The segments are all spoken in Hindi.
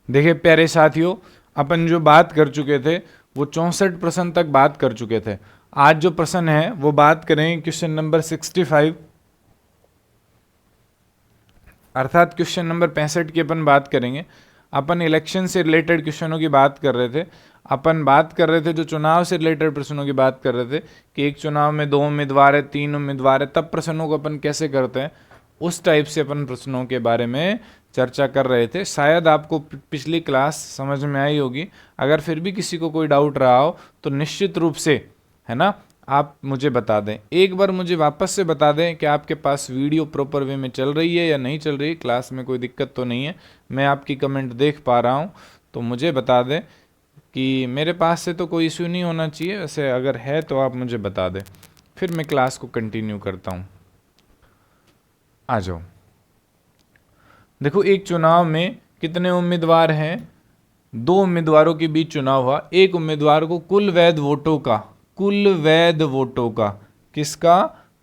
देखिए प्यारे साथियों, अपन जो बात कर चुके थे वो 64% तक बात कर चुके थे। आज जो प्रश्न है वो बात करें क्वेश्चन नंबर 65, अर्थात क्वेश्चन नंबर 65 की अपन बात करेंगे। अपन इलेक्शन से रिलेटेड क्वेश्चनों की बात कर रहे थे। अपन बात कर रहे थे जो चुनाव से रिलेटेड प्रश्नों की बात कर रहे थे कि एक चुनाव में 2 उम्मीदवार है, 3 उम्मीदवार है, तब प्रश्नों को अपन कैसे करते हैं, उस टाइप से अपन प्रश्नों के बारे में चर्चा कर रहे थे। शायद आपको पिछली क्लास समझ में आई होगी। अगर फिर भी किसी को कोई डाउट रहा हो तो निश्चित रूप से, है ना, आप मुझे बता दें। एक बार मुझे वापस से बता दें कि आपके पास वीडियो प्रॉपर वे में चल रही है या नहीं चल रही है, क्लास में कोई दिक्कत तो नहीं है। मैं आपकी कमेंट देख पा रहा हूँ, तो मुझे बता दें कि मेरे पास से तो कोई इश्यू नहीं होना चाहिए। वैसे अगर है तो आप मुझे बता दें, फिर मैं क्लास को कंटिन्यू करता हूँ। आ जाओ। देखो, एक चुनाव में कितने उम्मीदवार हैं? 2 उम्मीदवारोरों के बीच चुनाव हुआ। एक उम्मीदवार को कुल वैध वोटों का, कुल वैध वोटों का, किसका?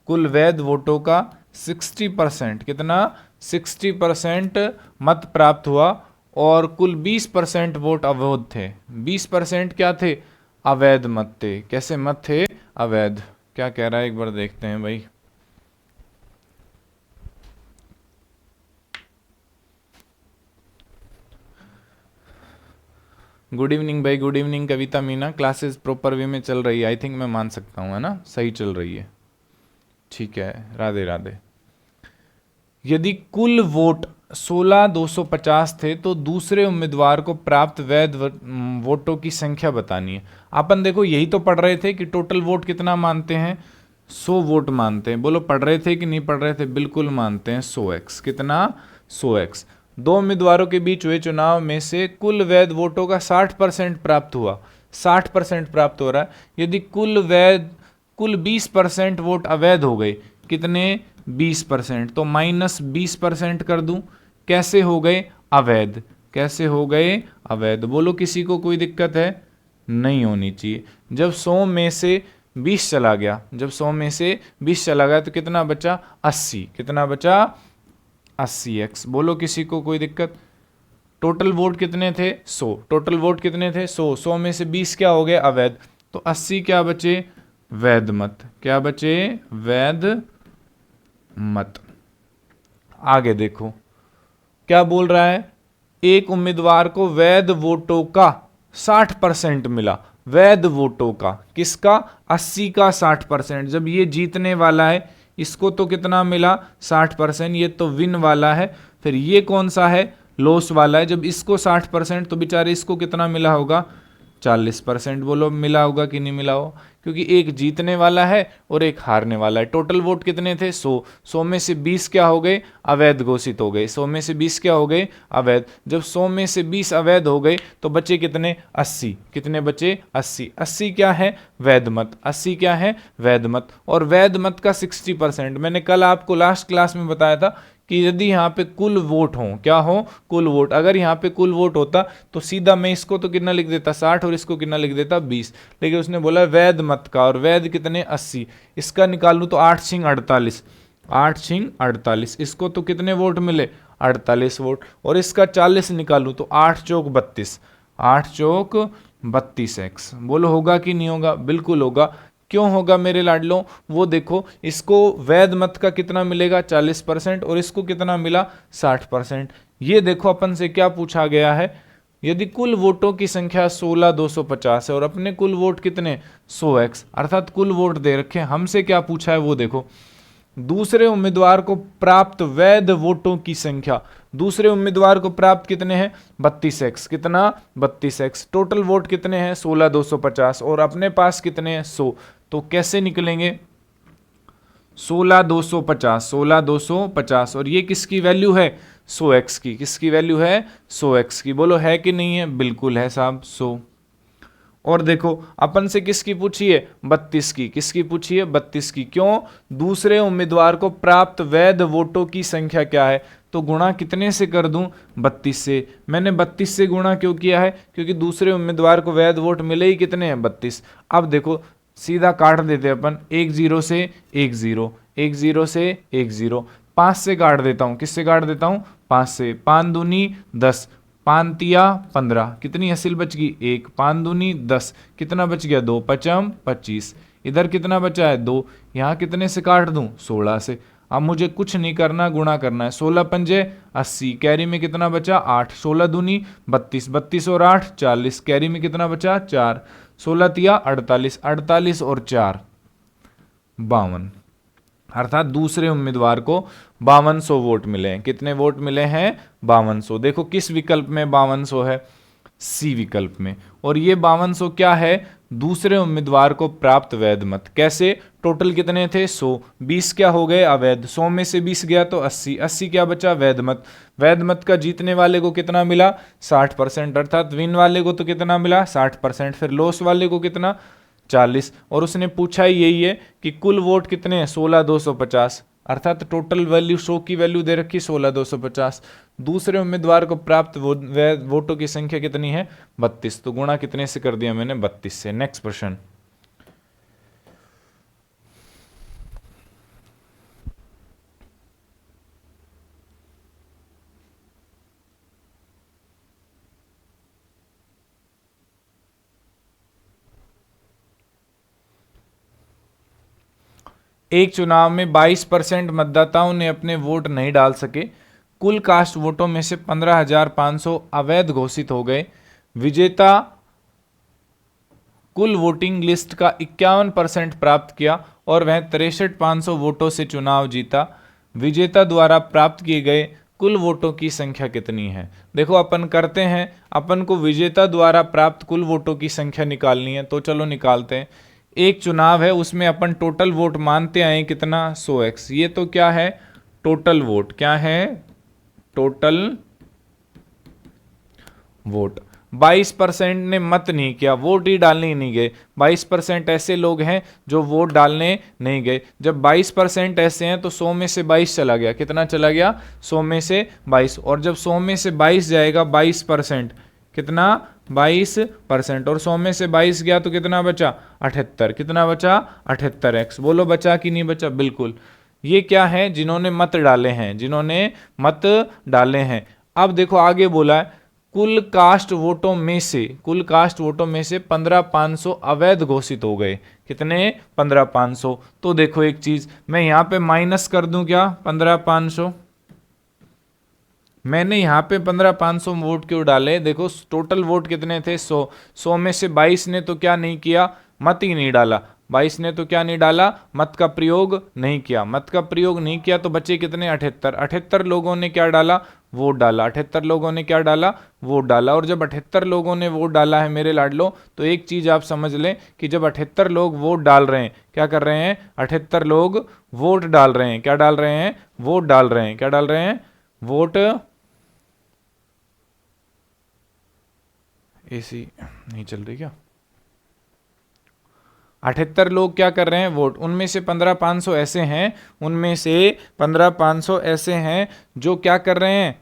कुल वैध वोटों का 60%, कितना? 60% मत प्राप्त हुआ और कुल 20% वोट अवैध थे। 20% क्या थे? अवैध मत थे। कैसे मत थे? अवैध। क्या कह रहा है एक बार देखते हैं भाई। गुड इवनिंग भाई, गुड इवनिंग कविता मीना। क्लासेस प्रॉपर वे में चल रही है, आई थिंक मैं मान सकता हूँ, है ना, सही चल रही है। ठीक है, राधे राधे। यदि कुल वोट 16,250 थे तो दूसरे उम्मीदवार को प्राप्त वैध वोटों की संख्या बतानी है। अपन देखो यही तो पढ़ रहे थे कि टोटल वोट कितना मानते हैं? 100 वोट मानते हैं। बोलो पढ़ रहे थे कि नहीं पढ़ रहे थे? बिल्कुल मानते हैं। 100x, कितना? 100x। 2 उम्मीदवारों के बीच हुए चुनाव में से कुल वैध वोटों का 60% प्राप्त हुआ। 60% प्राप्त हो रहा है। यदि कुल 20% वोट अवैध हो गए। कितने? 20%। तो -20% कर दूं। कैसे हो गए? अवैध। कैसे हो गए? अवैध। बोलो किसी को कोई दिक्कत है? नहीं होनी चाहिए। जब 100 में से 20 चला गया, जब 100 में से 20 चला गया तो कितना बचा? 80। कितना बचा? 80x। बोलो किसी को कोई दिक्कत? टोटल वोट कितने थे? 100। टोटल वोट कितने थे? 100। 100 में से 20 क्या हो गए? अवैध। तो 80 क्या बचे? वैध मत। क्या बचे? वैध मत। आगे देखो क्या बोल रहा है। एक उम्मीदवार को वैध वोटों का 60% मिला। वैध वोटों का, किसका? 80 का 60%। जब ये जीतने वाला है, इसको तो कितना मिला? 60%। ये तो विन वाला है। फिर ये कौन सा है? लॉस वाला है। जब इसको 60% तो बेचारे इसको कितना मिला होगा? 40%। बोलो मिला होगा कि नहीं मिला हो? क्योंकि एक जीतने वाला है और एक हारने वाला है। टोटल वोट कितने थे? 100। 100 में से 20 क्या हो गए? अवैध घोषित हो गए। 100 में से 20 क्या हो गए? अवैध। जब 100 में से 20 अवैध हो गए तो बचे कितने? 80। कितने बचे? 80। 80 क्या है? वैध मत। 80 क्या है? वैध मत। और वैध मत का 60%। मैंने कल आपको लास्ट क्लास में बताया था कि यदि यहाँ पे कुल वोट हो, क्या हो? कुल वोट। अगर यहाँ पे कुल वोट होता तो सीधा मैं इसको तो कितना लिख देता? 60 और इसको कितना लिख देता? 20। लेकिन उसने बोला वैध मत का, और वैध कितने? 80। इसका निकालूं तो 8 छिंग 48। 8 छिंग 48। इसको तो कितने वोट मिले? 48 वोट। और इसका 40 निकालूं तो 8 चौक 32। 8 चौक 32x। बोलो होगा कि नहीं होगा? बिल्कुल होगा। क्यों होगा मेरे लाडलों? वो देखो, इसको वैध मत का कितना मिलेगा? 40%। और इसको कितना मिला? 60%। ये देखो अपन से क्या पूछा गया है। यदि कुल वोटों की संख्या 16,250 है और अपने कुल वोट कितने? 100x, अर्थात कुल वोट दे रखे। हमसे क्या पूछा है वो देखो। दूसरे उम्मीदवार को प्राप्त वैध वोटों की संख्या। दूसरे उम्मीदवार को प्राप्त कितने हैं? 32x। कितना? 32x। टोटल वोट कितने हैं? 16,250। और अपने पास कितने हैं? 100। तो कैसे निकलेंगे? 16,250, 16,250। और ये किसकी वैल्यू है? 100x की। किसकी वैल्यू है? 100x की। बोलो है कि नहीं है? बिल्कुल है साहब, 100। और देखो अपन से किसकी पूछी है? 32 की। किसकी पूछी है? 32 की। क्यों? दूसरे उम्मीदवार को प्राप्त वैध वोटों की संख्या क्या है? तो गुणा कितने से कर दूं? 32 से। मैंने 32 से गुणा क्यों किया है? क्योंकि दूसरे उम्मीदवार को वैध वोट मिले ही कितने हैं? 32। अब देखो सीधा काट देते अपन। 1 0 से 1 0, 1 0 से 1 0। 5 से काट देता हूं। किससे काट देता हूं? 5 से। 5 दूनी 10। 5 15, कितनी हासिल बच गई 1, 5 दूनी 10, कितना बच गया 2 पचम 25, इधर कितना बचा है 2, यहाँ कितने से काट दूं 16 से। अब मुझे कुछ नहीं करना, गुणा करना है, 16 पंजे 80, कैरी में कितना बचा 8, 16 दूनी 32, 32 और 8 40, कैरी में कितना बचा 4, 16 तिया 48, 48 और 4 52, अर्थात दूसरे उम्मीदवार को 5200 वोट मिले हैं। कितने वोट मिले हैं 5200। देखो किस विकल्प में 5200 है, सी विकल्प में। और ये 5200 क्या है, दूसरे उम्मीदवार को प्राप्त वैध मत। कैसे, टोटल कितने थे 100, 20 क्या हो गए अवैध, 100 में से 20 गया तो 80, 80 क्या बचा वैध मत। वैध मत का जीतने वाले को कितना मिला 60%, अर्थात विन वाले को तो कितना मिला 60%, फिर लॉस वाले को कितना 40। और उसने पूछा ही यही है कि कुल वोट कितने हैं 16250, अर्थात टोटल वैल्यू शो की वैल्यू दे रखी 16250। दूसरे उम्मीदवार को प्राप्त वोटों की संख्या कितनी है 32, तो गुणा कितने से कर दिया मैंने 32 से। नेक्स्ट प्रश्न, एक चुनाव में 22% मतदाताओं ने अपने वोट नहीं डाल सके। कुल कास्ट वोटों में से 15,500 अवैध घोषित हो गए। विजेता कुल वोटिंग लिस्ट का 51% प्राप्त किया और वह 63,500 वोटों से चुनाव जीता। विजेता द्वारा प्राप्त किए गए कुल वोटों की संख्या कितनी है। देखो अपन करते हैं, अपन को विजेता द्वारा प्राप्त कुल वोटों की संख्या निकालनी है, तो चलो निकालते हैं। एक चुनाव है, उसमें अपन टोटल वोट मानते आए कितना 100x, ये तो क्या है टोटल वोट, क्या है टोटल वोट। 22% ने मत नहीं किया, वोट ही डालने ही नहीं गए। 22% ऐसे लोग हैं जो वोट डालने नहीं गए। जब 22% ऐसे हैं तो 100 में से 22 चला गया, कितना चला गया 100 में से 22, और जब 100 में से 22 जाएगा 22%, कितना 22%, और 100 में से 22 गया तो कितना बचा 78, कितना बचा 78x। बोलो बचा कि नहीं बचा, बिल्कुल। ये क्या है, जिन्होंने मत डाले हैं, जिन्होंने मत डाले हैं। अब देखो आगे बोला है कुल कास्ट वोटों में से, कुल कास्ट वोटों में से 15,500 अवैध घोषित हो गए। कितने 15,500। तो देखो एक चीज मैं यहां पे माइनस कर दूं, क्या 15,500, मैंने यहाँ पे 15,500 वोट क्यों डाले, देखो टोटल वोट कितने थे 100, 100 में से 22 ने तो क्या नहीं किया, मत ही नहीं डाला। 22 ने तो क्या नहीं डाला, मत का प्रयोग नहीं किया। मत का प्रयोग नहीं किया तो बचे कितने 78, 78 लोगों ने क्या डाला वोट डाला, 78 लोगों ने क्या डाला वोट डाला। और जब 78 लोगों ने वोट डाला है मेरे लाडलो, तो एक चीज आप समझ लें कि जब 78 लोग वोट डाल रहे हैं, क्या कर रहे हैं 78 लोग वोट डाल रहे हैं, क्या डाल रहे हैं वोट डाल रहे हैं, क्या डाल रहे हैं वोट। एसी नहीं चल रही क्या, 78 लोग क्या कर रहे हैं वोट, उनमें से 15,500 ऐसे हैं, उनमें से 15,500 ऐसे हैं जो क्या कर रहे हैं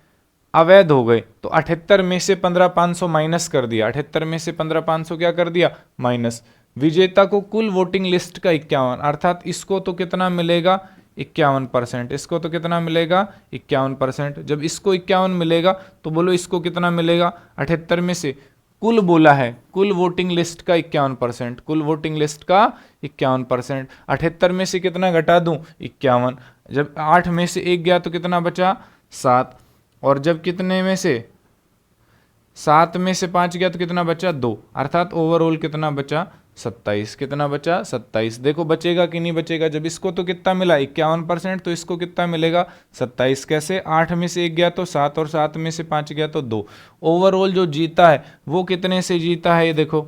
अवैध हो गए। तो 78 में से 15,500 माइनस कर दिया, 78 में से 15,500 क्या कर दिया माइनस। विजेता को कुल वोटिंग लिस्ट का 51, अर्थात इसको तो कितना मिलेगा 51%, इसको तो कितना मिलेगा 51%। जब इसको 51 मिलेगा तो बोलो इसको कितना मिलेगा 78 में से, कुल बोला है कुल वोटिंग लिस्ट का 51%, कुल वोटिंग लिस्ट का 51%। 78 में से कितना घटा दूं 51, जब 8 में से 1 गया तो कितना बचा 7, और जब कितने में से 7 में से 5 गया तो कितना बचा 2, अर्थात ओवरऑल कितना बचा 27, कितना बचा 27। देखो बचेगा कि नहीं बचेगा, जब इसको तो कितना मिला 51%, तो इसको कितना मिलेगा 27। कैसे, 8 में से 1 गया तो 7, और 7 में से 5 गया तो 2। ओवरऑल जो जीता है वो कितने से जीता है, ये देखो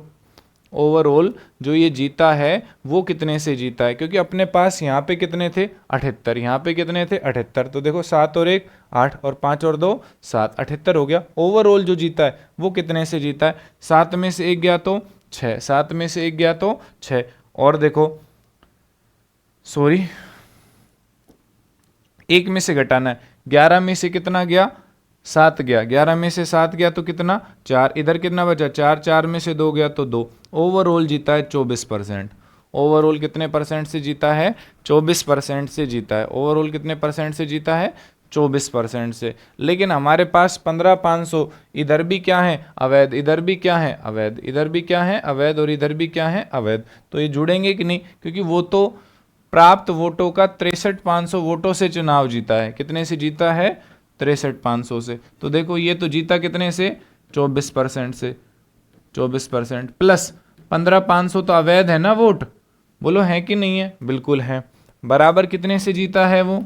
ओवरऑल जो ये जीता है वो कितने से जीता है, क्योंकि अपने पास यहाँ पे कितने थे 78, यहाँ पे कितने थे 78, तो देखो 7 और 1 8 और 5 और 2 7, 78 हो गया। ओवरऑल जो जीता है वो कितने से जीता है, 7 में से 1 गया तो 6, 7 में से 1 गया तो 6, और देखो सॉरी 1 में से घटाना है, 11 में से कितना गया 7 गया, 11 में से 7 गया तो कितना 4, इधर कितना बचा 4, 4 में से 2 गया तो 2। ओवरऑल जीता है 24%। ओवरऑल कितने परसेंट से जीता है 24% से जीता है। ओवरऑल कितने परसेंट से जीता है 24% से। लेकिन हमारे पास 15,500 इधर भी क्या है अवैध, इधर भी क्या है अवैध, इधर भी क्या है अवैध और इधर भी क्या है अवैध। तो ये जुड़ेंगे कि नहीं, क्योंकि वो तो प्राप्त वोटों का 63,500 वोटों से चुनाव जीता है। कितने से जीता है? 63,500 से। तो देखो ये तो जीता कितने से? 24% से। 24% प्लस 15,500 तो अवैध है ना वोट, बोलो है कि नहीं है? बिल्कुल है। बराबर कितने से जीता है वो?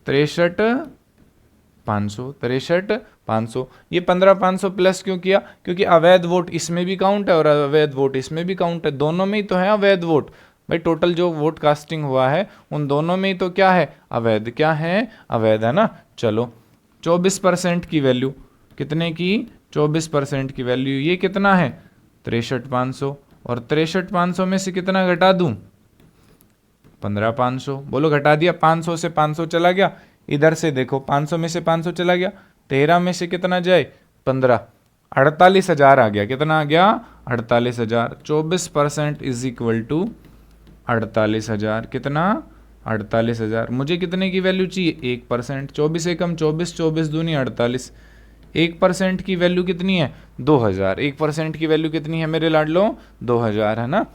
63,500। 63,500। ये 15,500 प्लस क्यों किया? क्योंकि अवैध वोट इसमें भी काउंट है और अवैध वोट इसमें भी काउंट है, दोनों में ही तो है अवैध वोट। भाई टोटल जो वोट कास्टिंग हुआ है उन दोनों में ही तो क्या है अवैध, क्या है अवैध, है ना। चलो 24% की वैल्यू, कितने की? 24% की वैल्यू, ये कितना है? 63,500। और 63,500 में से कितना घटा दूं? 15,500। बोलो घटा दिया, 500 से 500 चला गया, इधर से देखो 500 में से 500 चला गया, 13 में से कितना जाए? 15, 48,000 आ गया। कितना आ गया? 48,000। 24% इज इक्वल टू 48,000। कितना? 48,000। मुझे कितने की वैल्यू चाहिए? 1%। 24 एकम 24, 24 दूनी 48। 1% की वैल्यू कितनी है? 2,000। 1% की वैल्यू कितनी है मेरे लाडलो? 2,000, है ना।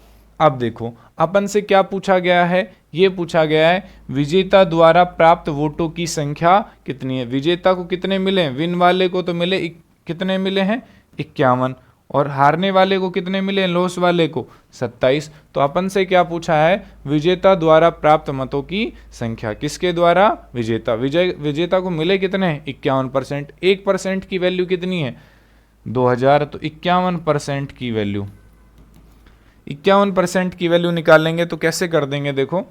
अब देखो अपन से क्या पूछा गया है? ये पूछा गया है विजेता द्वारा प्राप्त वोटों की संख्या कितनी है। विजेता को कितने मिले? विन वाले को तो मिले कितने मिले हैं? 51। और हारने वाले को कितने मिले? लॉस वाले को 27। तो अपन से क्या पूछा है? विजेता द्वारा प्राप्त मतों की संख्या। किसके द्वारा? विजेता। विजेता को मिले कितने? 51%। 1% की वैल्यू कितनी है? 2,000। तो 51% की वैल्यू, 51% की वैल्यू निकालेंगे तो कैसे कर देंगे? देखो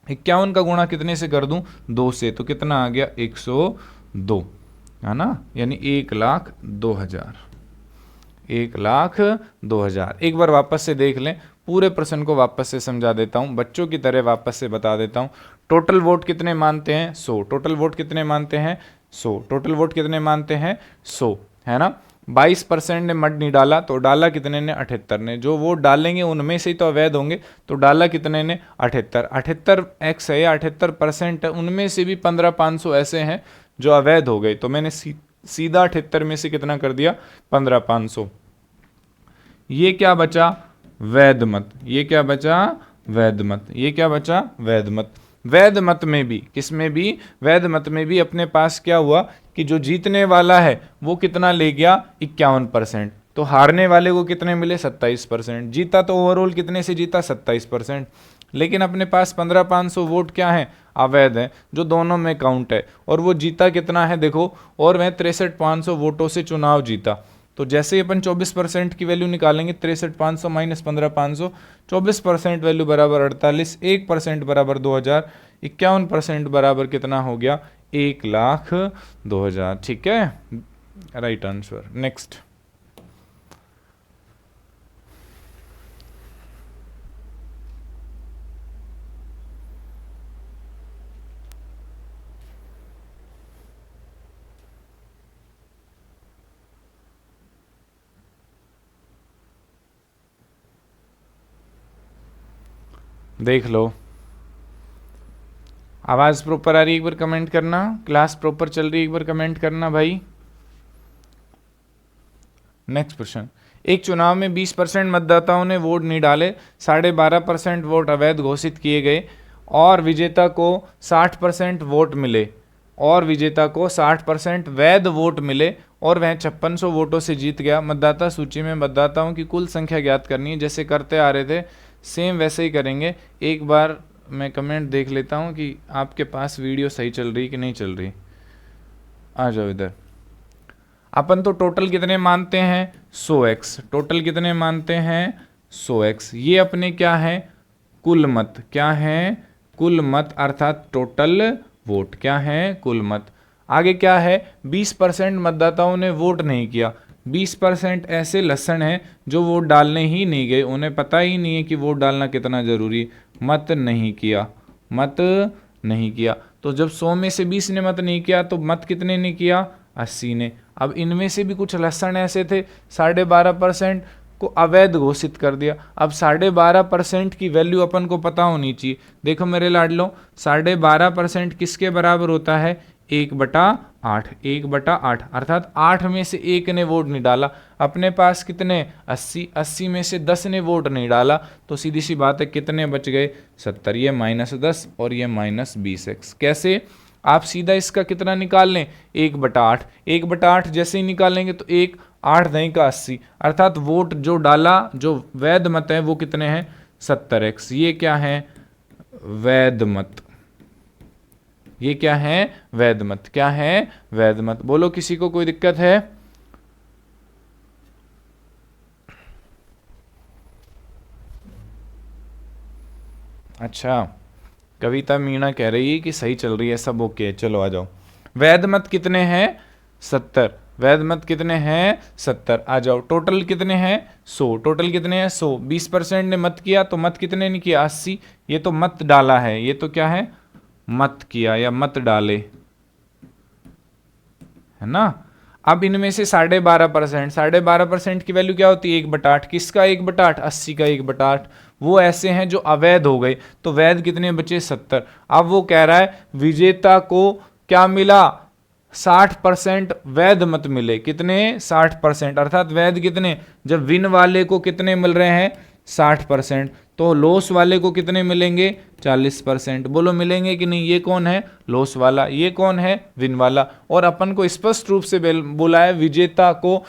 51 का गुणा कितने से कर दूं? 2 से। तो कितना आ गया? 102, है ना। यानी 1,02,000। 1,02,000। एक बार वापस से देख लें, पूरे प्रश्न को वापस से समझा देता हूं, बच्चों की तरह वापस से बता देता हूं। टोटल वोट कितने मानते हैं? 100। टोटल वोट कितने मानते हैं? 100। टोटल वोट कितने मानते हैं? 100, है ना। 22% ने मत नहीं डाला, तो डाला कितने ने? 78 ने। जो वोट डालेंगे उनमें से ही तो अवैध होंगे, तो डाला कितने ने? 78। 78x है या 78% है, उनमें से भी 15,500 ऐसे हैं जो अवैध हो गए। तो मैंने सीधा 78 में से कितना कर दिया? 15,500। ये क्या बचा? वैध मत। ये क्या बचा? वैध मत। ये क्या बचा? वैध मत। वैध मत में भी, किसमें भी? वैध मत में भी अपने पास क्या हुआ कि जो जीतने वाला है वो कितना ले गया? 51%। तो हारने वाले को कितने मिले? 27%। जीता तो ओवरऑल कितने से जीता? 27%। लेकिन अपने पास 15,500 वोट क्या है? अवैध है, जो दोनों में काउंट है। और वो जीता कितना है देखो, और वह 63,500 वोटों से चुनाव जीता। तो जैसे ही अपन 24% की वैल्यू निकालेंगे, 63,500 माइनस 15,500, 24% वैल्यू बराबर 48, 1% बराबर 2,000, 51% बराबर कितना हो गया? 1,02,000। ठीक है, राइट आंसर। नेक्स्ट, देख लो आवाज प्रॉपर आ रही है? एक बार कमेंट करना। क्लास प्रॉपर चल रही है? एक बार कमेंट करना भाई। नेक्स्ट प्रश्न, एक चुनाव में 20% मतदाताओं ने वोट नहीं डाले, 12.5% वोट अवैध घोषित किए गए और विजेता को 60% वोट मिले, और विजेता को 60% वैध वोट मिले और वह 5600 वोटों से जीत गया। मतदाता सूची में मतदाताओं की कुल संख्या ज्ञात करनी है। जैसे करते आ रहे थे सेम वैसे ही करेंगे। एक बार मैं कमेंट देख लेता हूँ कि आपके पास वीडियो सही चल रही कि नहीं चल रही। आ जाओ इधर। अपन तो टोटल कितने मानते हैं? 100x। टोटल कितने मानते हैं? 100x। ये अपने क्या है? कुल मत। क्या है? कुल मत, अर्थात टोटल वोट। क्या है? कुल मत। आगे क्या है? 20% मतदाताओं ने वोट नहीं किया। 20% ऐसे लक्षण हैं जो वोट डालने ही नहीं गए, उन्हें पता ही नहीं है कि वोट डालना कितना जरूरी। मत नहीं किया, मत नहीं किया। तो जब 100 में से 20 ने मत नहीं किया तो मत कितने ने किया? 80 ने। अब इनमें से भी कुछ लक्षण ऐसे थे, 12.5% को अवैध घोषित कर दिया। अब 12.5% की वैल्यू अपन को पता होनी चाहिए। देखो मेरे लाडलो, 12.5% किसके बराबर होता है? 1/8। 1/8 अर्थात 8 में से 1 ने वोट नहीं डाला। अपने पास कितने? 80। 80 में से 10 ने वोट नहीं डाला, तो सीधी सी बात है कितने बच गए? 70। ये -10 और ये -20x। कैसे? आप सीधा इसका कितना निकाल लें? 1/8। 1/8 जैसे ही निकालेंगे तो 1 8 दही का 80, अर्थात वोट जो डाला, जो वैध मत है वो कितने हैं? 70x। ये क्या है? वैध मत। ये क्या है? वैध मत। क्या है? वैध मत। बोलो, किसी को कोई दिक्कत है? अच्छा, कविता मीणा कह रही है कि सही चल रही है, सब ओके। चलो आ जाओ। वैध मत कितने हैं? 70। वैध मत कितने हैं? 70। आ जाओ। टोटल कितने हैं? 100। टोटल कितने हैं? 100। 20% ने मत किया, तो मत कितने ने किया? 80। ये तो मत डाला है, ये तो क्या है? मत किया या मत डाले, है ना। अब इनमें से 12.5%, 12.5% की वैल्यू क्या होती है? 1/8। किसका 1/8? 80 का 1/8। वो ऐसे हैं जो अवैध हो गए, तो वैध कितने बचे? 70। अब वो कह रहा है विजेता को क्या मिला? 60% वैध मत मिले। कितने? 60%। अर्थात वैध कितने? जब विन वाले को कितने मिल रहे हैं? 60%, तो लॉस वाले को कितने मिलेंगे? 40%। बोलो मिलेंगे कि नहीं? ये कौन है? लॉस वाला। ये कौन है? विन वाला। और अपन को स्पष्ट रूप से बोला है विजेता को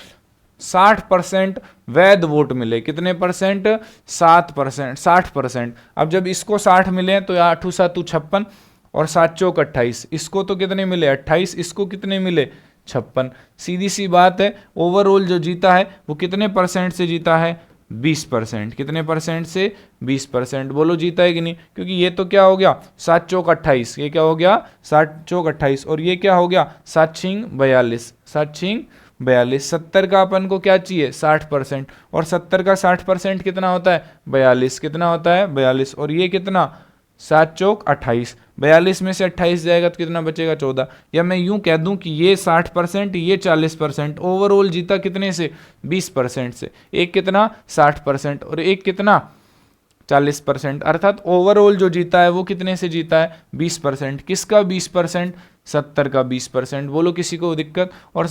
60% वैध वोट मिले। कितने परसेंट? 7%। 60%। अब जब इसको 60 मिले तो 8 7 56 और 7 चौक 28। इसको तो कितने मिले? 28। इसको कितने मिले? 56। सीधी सी बात है, ओवरऑल जो जीता है वो कितने परसेंट से जीता है? 20%। कितने परसेंट से? 20%। बोलो जीता है कि नहीं? क्योंकि ये तो क्या हो गया? 7 चौक 28। ये क्या हो गया? 7 चौक 28। और ये क्या हो गया? 7 6 42। 7 6 42। 70 का अपन को क्या चाहिए? 60%। और 70 का 60% कितना होता है? 42। कितना होता है? 42। और ये कितना? 7 चौक 28। 42 में से 28 जाएगा तो कितना बचेगा? 14। या मैं यूं कह दूं कि ये 60%, ये 40%। ओवरऑल जीता कितने से? 20% से। एक कितना? 60% और एक कितना? 40%। अर्थात ओवरऑल जो जीता है वो कितने से जीता है? 20%। किसका 20%? 70 का 20%। बोलो किसी को दिक्कत? और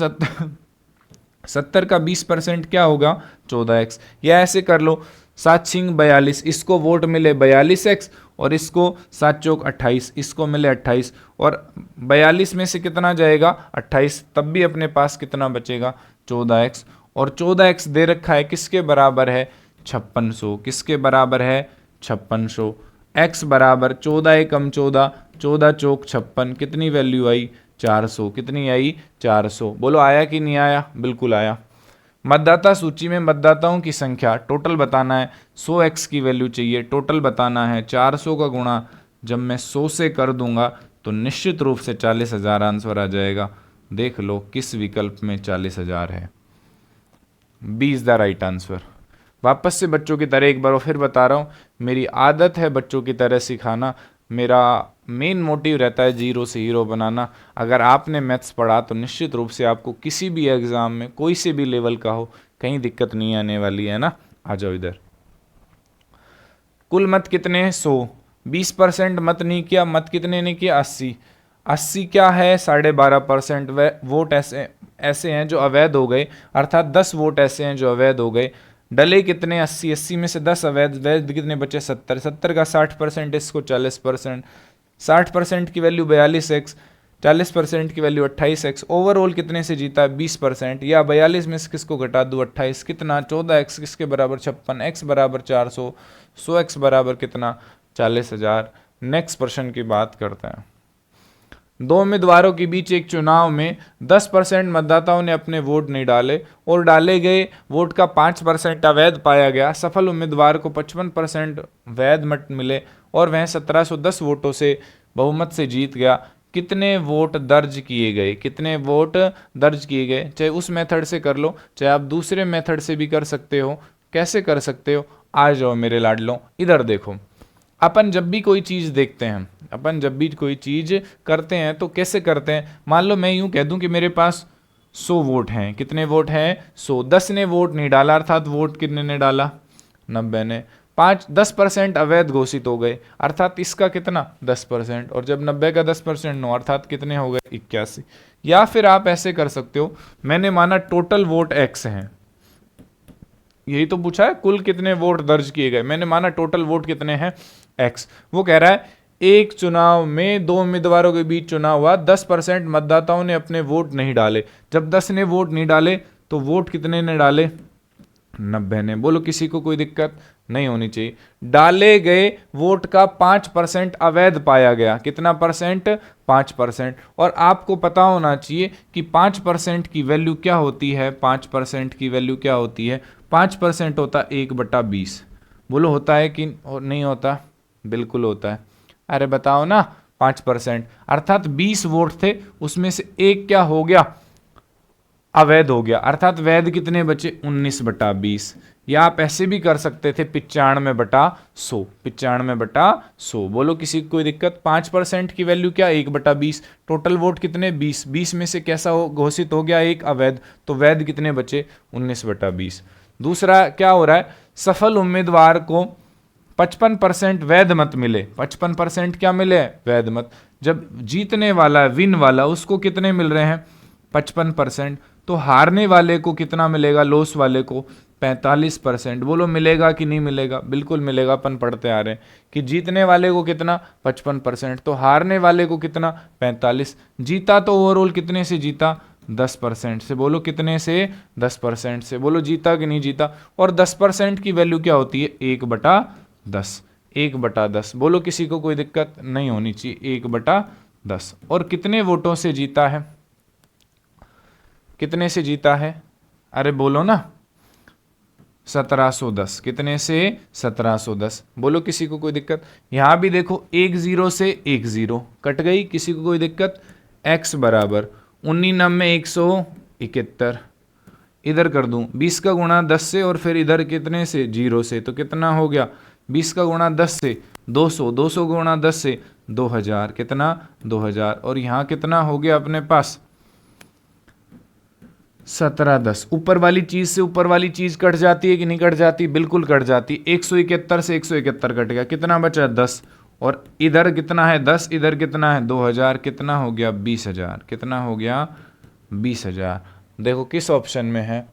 70 का 20% क्या होगा? 14x। या ऐसे कर लो, 7 6 42। इसको वोट मिले 42x और इसको 7 चौक 28। इसको मिले 28 और 42 में से कितना जाएगा? 28। तब भी अपने पास कितना बचेगा? 14x। और 14x दे रखा है, किसके बराबर है? 5600। किसके बराबर है? 5600। x बराबर 14 एकम 14, 14 चौक 56। कितनी वैल्यू आई? 400। कितनी आई? 400। बोलो आया कि नहीं आया? बिल्कुल आया। मतदाता सूची में मतदाताओं की संख्या टोटल बताना है। 100x की वैल्यू चाहिए, टोटल बताना है। 400 का गुणा जब मैं 100 से कर दूंगा तो निश्चित रूप से 40,000 आंसर आ जाएगा। देख लो किस विकल्प में 40,000 है। B is the right answer. वापस से बच्चों की तरह एक बार फिर बता रहा हूँ, मेरी आदत है बच्चों की तरह सिखाना। मेरा मेन मोटिव रहता है जीरो से हीरो बनाना। अगर आपने मैथ्स पढ़ा तो निश्चित रूप से आपको किसी भी एग्जाम में, कोई से भी लेवल का हो, कहीं दिक्कत नहीं आने वाली है ना। आ जाओ इधर। कुल मत कितने हैं? 100। 20% मत नहीं किया। मत कितने ने किया? 80। 80 क्या है? 12.5%। वोट ऐसे हैं जो अवैध हो गए, अर्थात 10 वोट ऐसे हैं जो अवैध हो गए। डले कितने? 80। 80 में से 10 अवैध। वैध कितने बचे? 70। 70 का 60%, इसको 40%। 60% की वैल्यू 42x, 40% की वैल्यू 28x। ओवरऑल कितने से जीता है? 20%। या 42 में से किसको घटा दूँ? 28। कितना? 14x। किसके बराबर? 56। x बराबर 400। 100x बराबर कितना? 40,000। नेक्स्ट प्रश्न की बात करते हैं। दो उम्मीदवारों के बीच एक चुनाव में 10% मतदाताओं ने अपने वोट नहीं डाले और डाले गए वोट का 5% अवैध पाया गया। सफल उम्मीदवार को 55% वैध मत मिले और वह 1710 वोटों से बहुमत से जीत गया। कितने वोट दर्ज किए गए? कितने वोट दर्ज किए गए? चाहे उस मेथड से कर लो, चाहे आप दूसरे मेथड से भी कर सकते हो। कैसे कर सकते हो? आ जाओ मेरे लाडलों, इधर देखो। अपन जब भी कोई चीज़ देखते हैं, अपन जब भी कोई चीज़ करते हैं तो कैसे करते हैं? मान लो मैं यूं कह दूं कि मेरे पास 100 वोट हैं। कितने वोट हैं? 100। 10 ने वोट नहीं डाला, अर्थात वोट कितने ने डाला? 90 ने। 10% अवैध घोषित हो गए, अर्थात इसका कितना? 10%। और जब 90 का 10% 9, अर्थात कितने हो गए? 81। या फिर आप ऐसे कर सकते हो, मैंने माना टोटल वोट x हैं, यही तो पूछा है, कुल कितने वोट दर्ज किए गए, मैंने माना टोटल वोट कितने हैं? x। वो कह रहा है एक चुनाव में 2 उम्मीदवारों के बीच चुनाव हुआ, 10% मतदाताओं ने अपने वोट नहीं डाले। जब 10 ने वोट नहीं डाले तो वोट कितने ने डाले? 90 ने। बोलो किसी को कोई दिक्कत नहीं होनी चाहिए। डाले गए वोट का 5% अवैध पाया गया। कितना परसेंट? 5%। और आपको पता होना चाहिए कि 5% की वैल्यू क्या होती है? 5% की वैल्यू क्या होती है? 5% होता 1/20। बोलो होता है कि नहीं होता? बिल्कुल होता है। अरे बताओ ना, 5%, अर्थात 20 वोट थे, उसमें से एक क्या हो गया? अवैध हो गया, अर्थात वैध कितने बचे? 19/20। या आप ऐसे भी कर सकते थे 95/100। 95/100। बोलो किसी को कोई दिक्कत? 5% की वैल्यू क्या? 1/20। टोटल वोट कितने? 20। 20 में से कैसा घोषित हो गया? एक अवैध। तो वैध कितने बचे? 19/20। दूसरा क्या हो रहा है? सफल उम्मीदवार को 55% वैध मत मिले। 55% क्या मिले? वैध मत। जब जीतने वाला, विन वाला, उसको कितने मिल रहे हैं? 55%। तो हारने वाले को कितना मिलेगा? लॉस वाले को 45%। बोलो मिलेगा कि नहीं मिलेगा? बिल्कुल मिलेगा। अपन पढ़ते आ रहे हैं कि जीतने वाले को कितना? 55%। तो हारने वाले को कितना? 45। जीता तो ओवरऑल कितने से जीता? 10% से। बोलो कितने से? 10% से। बोलो जीता कि नहीं जीता? और 10% की वैल्यू क्या होती है? 1/10। 1/10। बोलो किसी को कोई दिक्कत नहीं होनी चाहिए। 1/10। और कितने वोटों से जीता है? कितने से जीता है? अरे बोलो ना, 1710। कितने से? 1710। बोलो किसी को कोई दिक्कत? यहां भी देखो, 1 0 से 1 0 कट गई, किसी को कोई दिक्कत? x बराबर 19,171। इधर कर दूं 20 का गुणा 10 से, और फिर इधर कितने से? 0 से। तो कितना हो गया? 20 का गुणा 10 से 200, 200 गुणा 10 से 2000। कितना? 2000। और यहां कितना हो गया अपने पास? 1710। ऊपर वाली चीज से ऊपर वाली चीज कट जाती है कि नहीं कट जाती? बिल्कुल कट जाती। 171 से 171 कट गया, कितना बचा? 10। और इधर कितना है? 10। इधर कितना है? 2000। कितना हो गया? 20,000। कितना हो गया? 20,000। देखो किस ऑप्शन में है?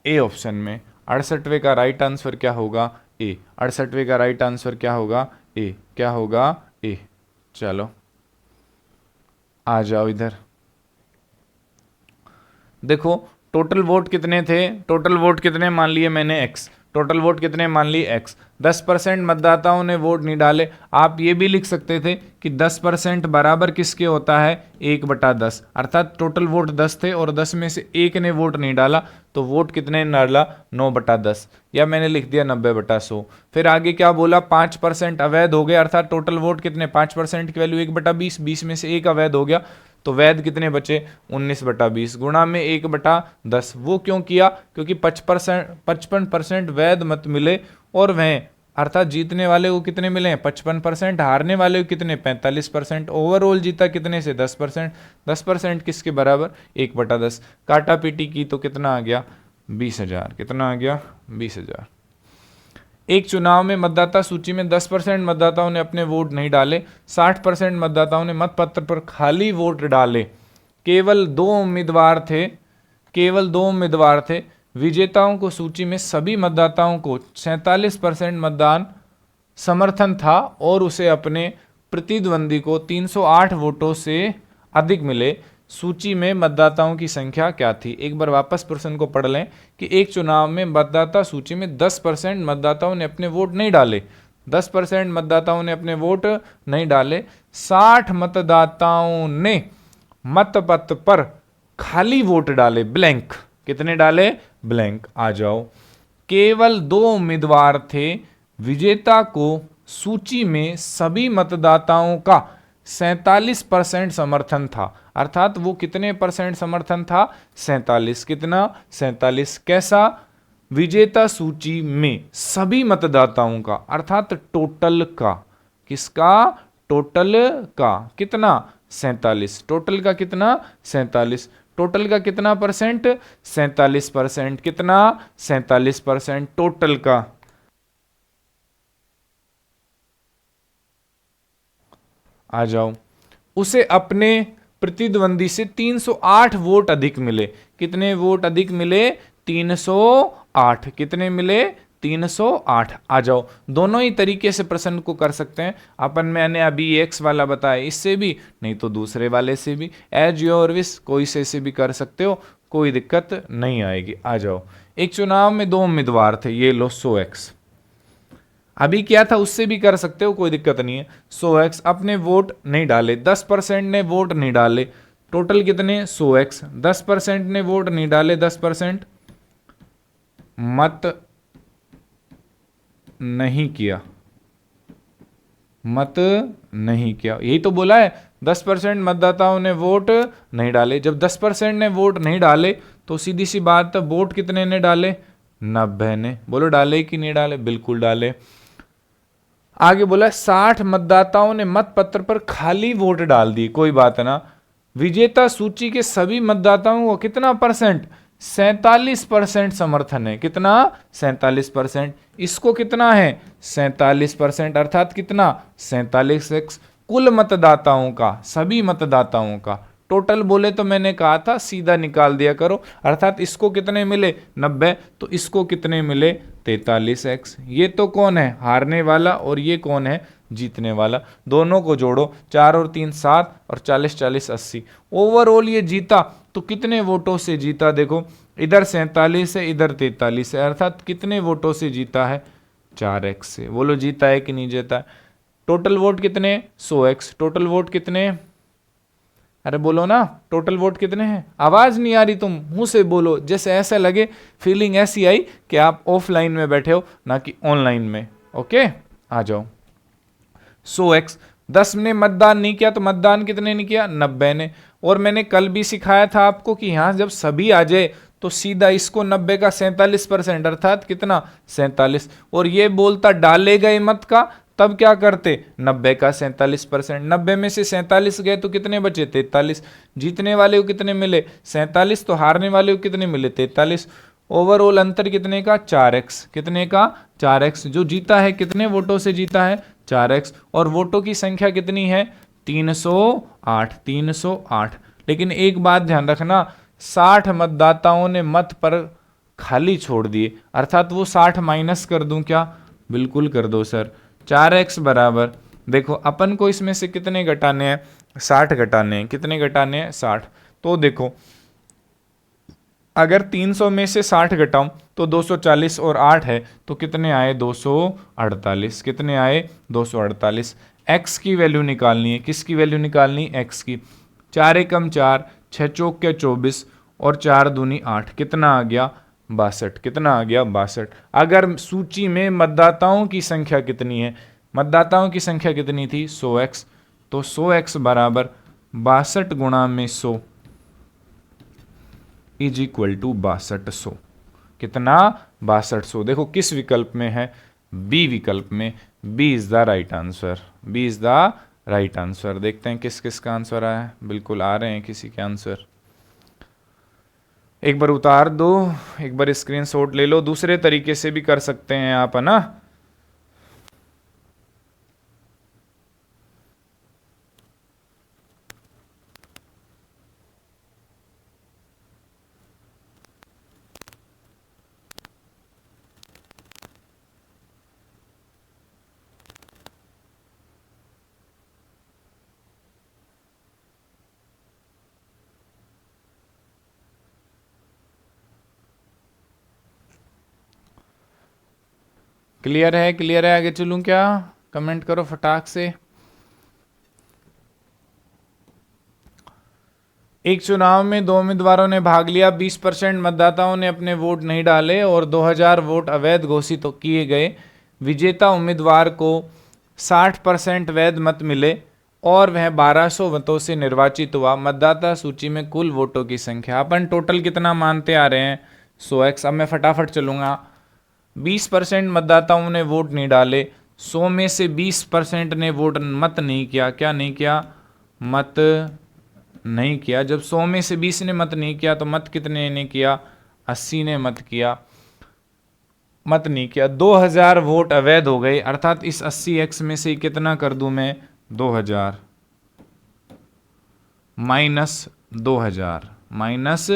ए ऑप्शन में। 68वें का राइट आंसर क्या होगा? ए। 68वें का राइट आंसर क्या होगा? ए। क्या होगा? ए। चलो आ जाओ इधर। देखो टोटल वोट कितने थे? टोटल वोट कितने मान लिए मैंने? x। टोटल वोट कितने मान लिए? x। 10% मतदाताओं ने वोट नहीं डाले। आप ये भी लिख सकते थे कि 10% बराबर किसके होता है? 1/10। अर्थात टोटल वोट 10 थे और 10 में से एक ने वोट नहीं डाला, तो वोट कितने ने डाला? 9/10। या मैंने लिख दिया 90/100। फिर आगे क्या बोला? 5% अवैध हो गए, अर्थात टोटल वोट कितने? 5% की वैल्यू 1/20। 20 में से एक अवैध हो गया, तो वैध कितने बचे? 19/20 गुणा में 1/10। वो क्यों किया? क्योंकि 55% वैध मत मिले, और वह अर्थात जीतने वाले को कितने मिले? 55%। हारने वाले को कितने? 45%। ओवरऑल जीता कितने से? 10%। 10% किसके बराबर? 1/10। काटा पीटी की तो कितना आ गया? 20,000। कितना आ गया? 20,000। एक चुनाव में मतदाता सूची में 10% मतदाताओं ने अपने वोट नहीं डाले, 60% मतदाताओं ने मतपत्र पर खाली वोट डाले। केवल 2 उम्मीदवार थे। केवल 2 उम्मीदवार थे। विजेताओं को सूची में सभी मतदाताओं को 47% मतदान समर्थन था, और उसे अपने प्रतिद्वंदी को 308 वोटों से अधिक मिले। सूची में मतदाताओं की संख्या क्या थी? एक बार वापस प्रश्न को पढ़ लें कि एक चुनाव में मतदाता सूची में 10% मतदाताओं ने अपने वोट नहीं डाले। 10% मतदाताओं ने अपने वोट नहीं डाले। 60 मतदाताओं ने मतपत्र पर खाली वोट डाले, ब्लैंक। कितने डाले? ब्लैंक। आ जाओ। केवल 2 उम्मीदवार थे। विजेता को सूची में सभी मतदाताओं का 47% समर्थन था, अर्थात वो कितने परसेंट समर्थन था? 47। कितना? 47। कैसा? विजेता सूची में सभी मतदाताओं का, अर्थात टोटल का। किसका? टोटल का। कितना? 47। टोटल का कितना? 47। टोटल का कितना परसेंट? 47%। कितना? 47% टोटल का। आ जाओ। उसे अपने प्रतिद्वंदी से 308 वोट अधिक मिले। कितने वोट अधिक मिले? 308। कितने मिले? 308। आ जाओ, दोनों ही तरीके से प्रश्न को कर सकते हैं अपन। मैंने अभी एक्स वाला बताया, इससे भी, नहीं तो दूसरे वाले से भी, एज योर विश, कोई से भी कर सकते हो, कोई दिक्कत नहीं आएगी। आ जाओ। एक चुनाव में 2 उम्मीदवार थे, ये लो 100x। अभी क्या था उससे भी कर सकते हो, कोई दिक्कत नहीं है। 100x अपने वोट नहीं डाले, 10% ने वोट नहीं डाले, टोटल कितने? 100x। 10% ने वोट नहीं डाले, 10% मत नहीं किया, मत नहीं किया, यही तो बोला है। 10% मतदाताओं ने वोट नहीं डाले। जब 10% ने वोट नहीं डाले तो सीधी सी बात है, वोट कितने ने डाले? 90 ने। बोलो डाले कि नहीं डाले? बिल्कुल डाले। आगे बोला 60 मतदाताओं ने मतपत्र पर खाली वोट डाल दिए, कोई बात ना। विजेता सूची के सभी मतदाताओं को कितना परसेंट? 47% समर्थन है। कितना? 47%। इसको कितना है? 47%, अर्थात कितना? 47x कुल मतदाताओं का, सभी मतदाताओं का। टोटल बोले तो मैंने कहा था सीधा निकाल दिया करो, अर्थात इसको कितने मिले? 90, तो इसको कितने मिले? 43x। ये तो कौन है? हारने वाला, और ये कौन है? जीतने वाला। दोनों को जोड़ो, 4 और 3 7, और 40 40 80। ओवरऑल ये जीता तो कितने वोटों से जीता? देखो, इधर 47 है, इधर 43 है, अर्थात कितने वोटों से जीता है? 4x से। बोलो जीता है कि नहीं जीता? टोटल वोट कितने? 100x। टोटल वोट कितने? अरे बोलो ना, टोटल वोट कितने हैं? आवाज नहीं आ रही, तुम मुंह से बोलो, जैसे ऐसा लगे, फीलिंग ऐसी आई कि आप ऑफलाइन में बैठे हो ना कि ऑनलाइन में। ओके, आ जाओ। 100x। 10 ने मतदान नहीं किया तो मतदान कितने ने किया? 90 ने। और मैंने कल भी सिखाया था आपको कि यहां जब सभी आ जाए तो सीधा इसको 90 का 47%, अर्थात कितना? 47। और ये बोलता डाले गए मत का, तब क्या करते? 90 का 47%। 90 में से 47 गए तो कितने बचे? 43। जीतने वाले को कितने मिले? 47। तो हारने वाले को कितने मिले? 43। ओवरऑल अंतर कितने का? 4x। कितने का? 4x। जो जीता है कितने वोटों से जीता है? 4x। और वोटों की संख्या कितनी है? 308। 308। लेकिन एक बात ध्यान रखना, 60 मतदाताओं ने मत पर खाली छोड़ दिए, अर्थात वो 60 माइनस कर दूं क्या? बिल्कुल कर दो सर। 4x बराबर, देखो अपन को इसमें से कितने घटाने हैं? 60 घटाने हैं। कितने घटाने हैं? 60। तो देखो, अगर 300 में से 60 घटाऊं तो 240 और 8 है, तो कितने आए? 248। कितने आए? 248। x की वैल्यू निकालनी है। किसकी वैल्यू निकालनी? x की। 4 एकम 4, 6 चौक के 24, और 4 दूनी 8। कितना आ गया? 62। कितना आ गया? 62। अगर सूची में मतदाताओं की संख्या कितनी है? मतदाताओं की संख्या कितनी थी? 100x। तो 100x बराबर 62 गुणा में 100 इज इक्वल टू 6200। कितना? 6200। देखो किस विकल्प में है? बी विकल्प में। B is the right answer. B is the right answer. देखते हैं किस किस का आंसर आया है। बिल्कुल आ रहे हैं किसी के आंसर। एक बार उतार दो, एक बार स्क्रीनशॉट ले लो। दूसरे तरीके से भी कर सकते हैं आप, है ना। क्लियर है? क्लियर है? आगे चलूं क्या? कमेंट करो फटाक से। एक चुनाव में 2 उम्मीदवारों ने भाग लिया, 20% मतदाताओं ने अपने वोट नहीं डाले और 2000 वोट अवैध घोषित किए गए। विजेता उम्मीदवार को 60% वैध मत मिले और वह 1200 मतों से निर्वाचित हुआ। मतदाता सूची में कुल वोटों की संख्या, अपन टोटल कितना मानते आ रहे हैं? 100x। अब मैं फटाफट चलूंगा। 20% मतदाताओं ने वोट नहीं डाले, 100 में से 20% ने वोट मत नहीं किया। क्या नहीं किया? मत नहीं किया। जब 100 में से 20 ने मत नहीं किया तो मत कितने ने किया, 80 ने मत किया, मत नहीं किया। 2000 वोट अवैध हो गए, अर्थात इस 80x में से कितना कर दूं मैं, 2000 माइनस 2000 माइनस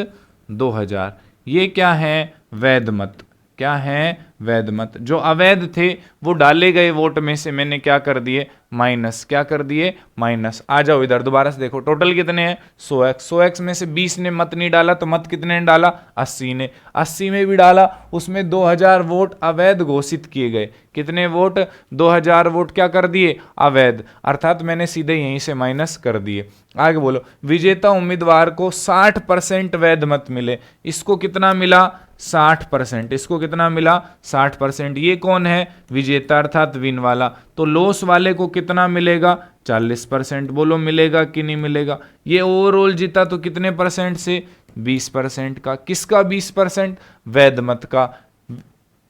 2000। ये क्या है, वैध मत। क्या है, वैध मत। जो अवैध थे वो डाले गए वोट में से मैंने क्या कर दिए, माइनस। क्या कर दिए, माइनस। आ जाओ इधर दोबारा से देखो, टोटल कितने हैं, 100x। 100x में से 20 ने मत नहीं डाला तो मत कितने ने डाला, 80 ने। 80 में भी डाला, उसमें 2000 वोट अवैध घोषित किए गए। कितने वोट, 2000 वोट क्या कर दिए, अवैध, अर्थात मैंने सीधे यहीं से माइनस कर दिए। आगे बोलो, विजेता उम्मीदवार को 60% वैध मत मिले। इसको कितना मिला, 60%। इसको कितना मिला, 60%। ये कौन है, विजेता अर्थात विन वाला। तो लॉस वाले को कितना मिलेगा, 40%। बोलो मिलेगा कि नहीं मिलेगा। ये ओवरऑल जीता तो कितने परसेंट से, 20% का। किसका 20%, वैध मत का।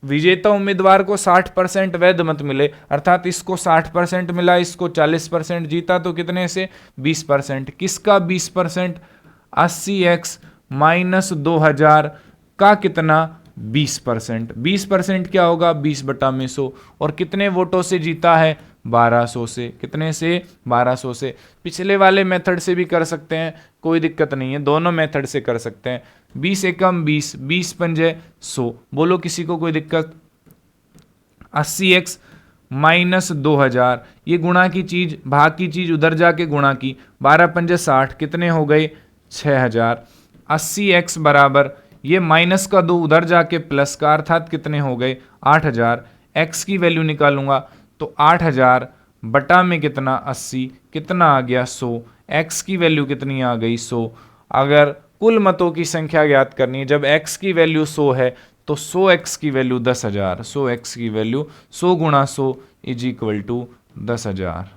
विजेता उम्मीदवार को 60% वैध मत मिले, अर्थात इसको 60% मिला, इसको 40%, जीता तो कितने से, 20%। किसका 20%, 80x माइनस 2000 का कितना, 20%। 20% क्या होगा, 20/100। और कितने वोटों से जीता है, 1200 से। कितने से, 1200 से। पिछले वाले मेथड से भी कर सकते हैं, कोई दिक्कत नहीं है, दोनों मेथड से कर सकते हैं। 20 एकम 20, 20 पंजे 100। बोलो किसी को कोई दिक्कत। 80x माइनस 2000, ये गुणा की चीज भाग की चीज उधर जाके गुणा की, 12 पंजे 60, कितने हो गए, 6000। 80x बराबर, ये माइनस का 2 उधर जाके प्लस का, अर्थात कितने हो गए, 8000। x की वैल्यू निकालूंगा तो 8000 बटा में कितना, 80, कितना आ गया, 100। x की वैल्यू कितनी आ गई, 100। अगर कुल मतों की संख्या ज्ञात करनी है, जब x की वैल्यू 100 है तो 100x की वैल्यू 10,000। 100x की वैल्यू 100 गुणा 100 इज इक्वल टू 10,000।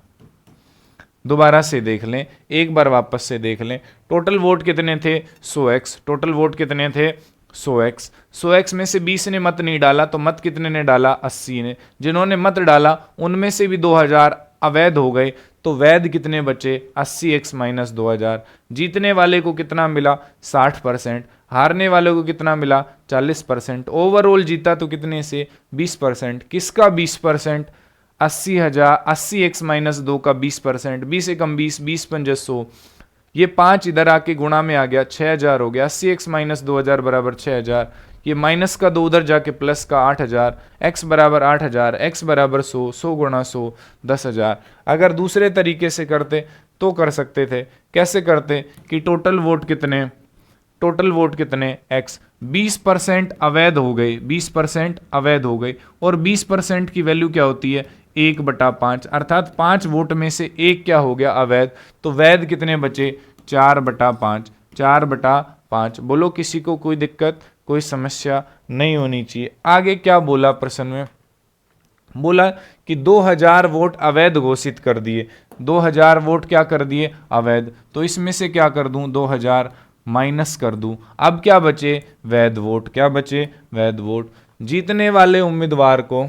दोबारा से देख लें, एक बार वापस से देख लें। टोटल वोट कितने थे, 100x। टोटल वोट कितने थे, 100x। 100x में से 20 ने मत नहीं डाला तो मत कितने ने डाला, 80 ने। जिन्होंने मत डाला उनमें से भी 2000 अवैध हो गए, तो वैध कितने बचे, 80x माइनस 2000। जीतने वाले को कितना मिला, 60%। हारने वाले को कितना मिला, 40%। ओवरऑल जीता तो कितने से, 20%। किसका 20%, 80,000। 80x माइनस 2 का 20%। 20 एकम 20, 20 पंजे 100। ये 5 इधर आके गुणा में आ गया, 6000 हो गया। 80x माइनस 2000 बराबर 6000। ये माइनस का 2 उधर जाके प्लस का 8000। x बराबर 8000, x बराबर 100, 100 गुणा 100 10,000। अगर दूसरे तरीके से करते तो कर सकते थे। कैसे करते कि टोटल वोट कितने, टोटल वोट कितने, x। 20% अवैध हो गए, 20% अवैध हो गए। और 20% की वैल्यू क्या होती है, 1/5, अर्थात 5 वोट में से एक क्या हो गया, अवैध। तो वैध कितने बचे, 4/5। 4/5। बोलो किसी को कोई दिक्कत, कोई समस्या नहीं होनी चाहिए। आगे क्या बोला प्रश्न में, बोला कि 2000 वोट अवैध घोषित कर दिए। 2000 वोट क्या कर दिए, अवैध। तो इसमें से क्या कर दूं, 2000 माइनस कर दूं। अब क्या बचे, वैध वोट। क्या बचे, वैध वोट। जीतने वाले उम्मीदवार को,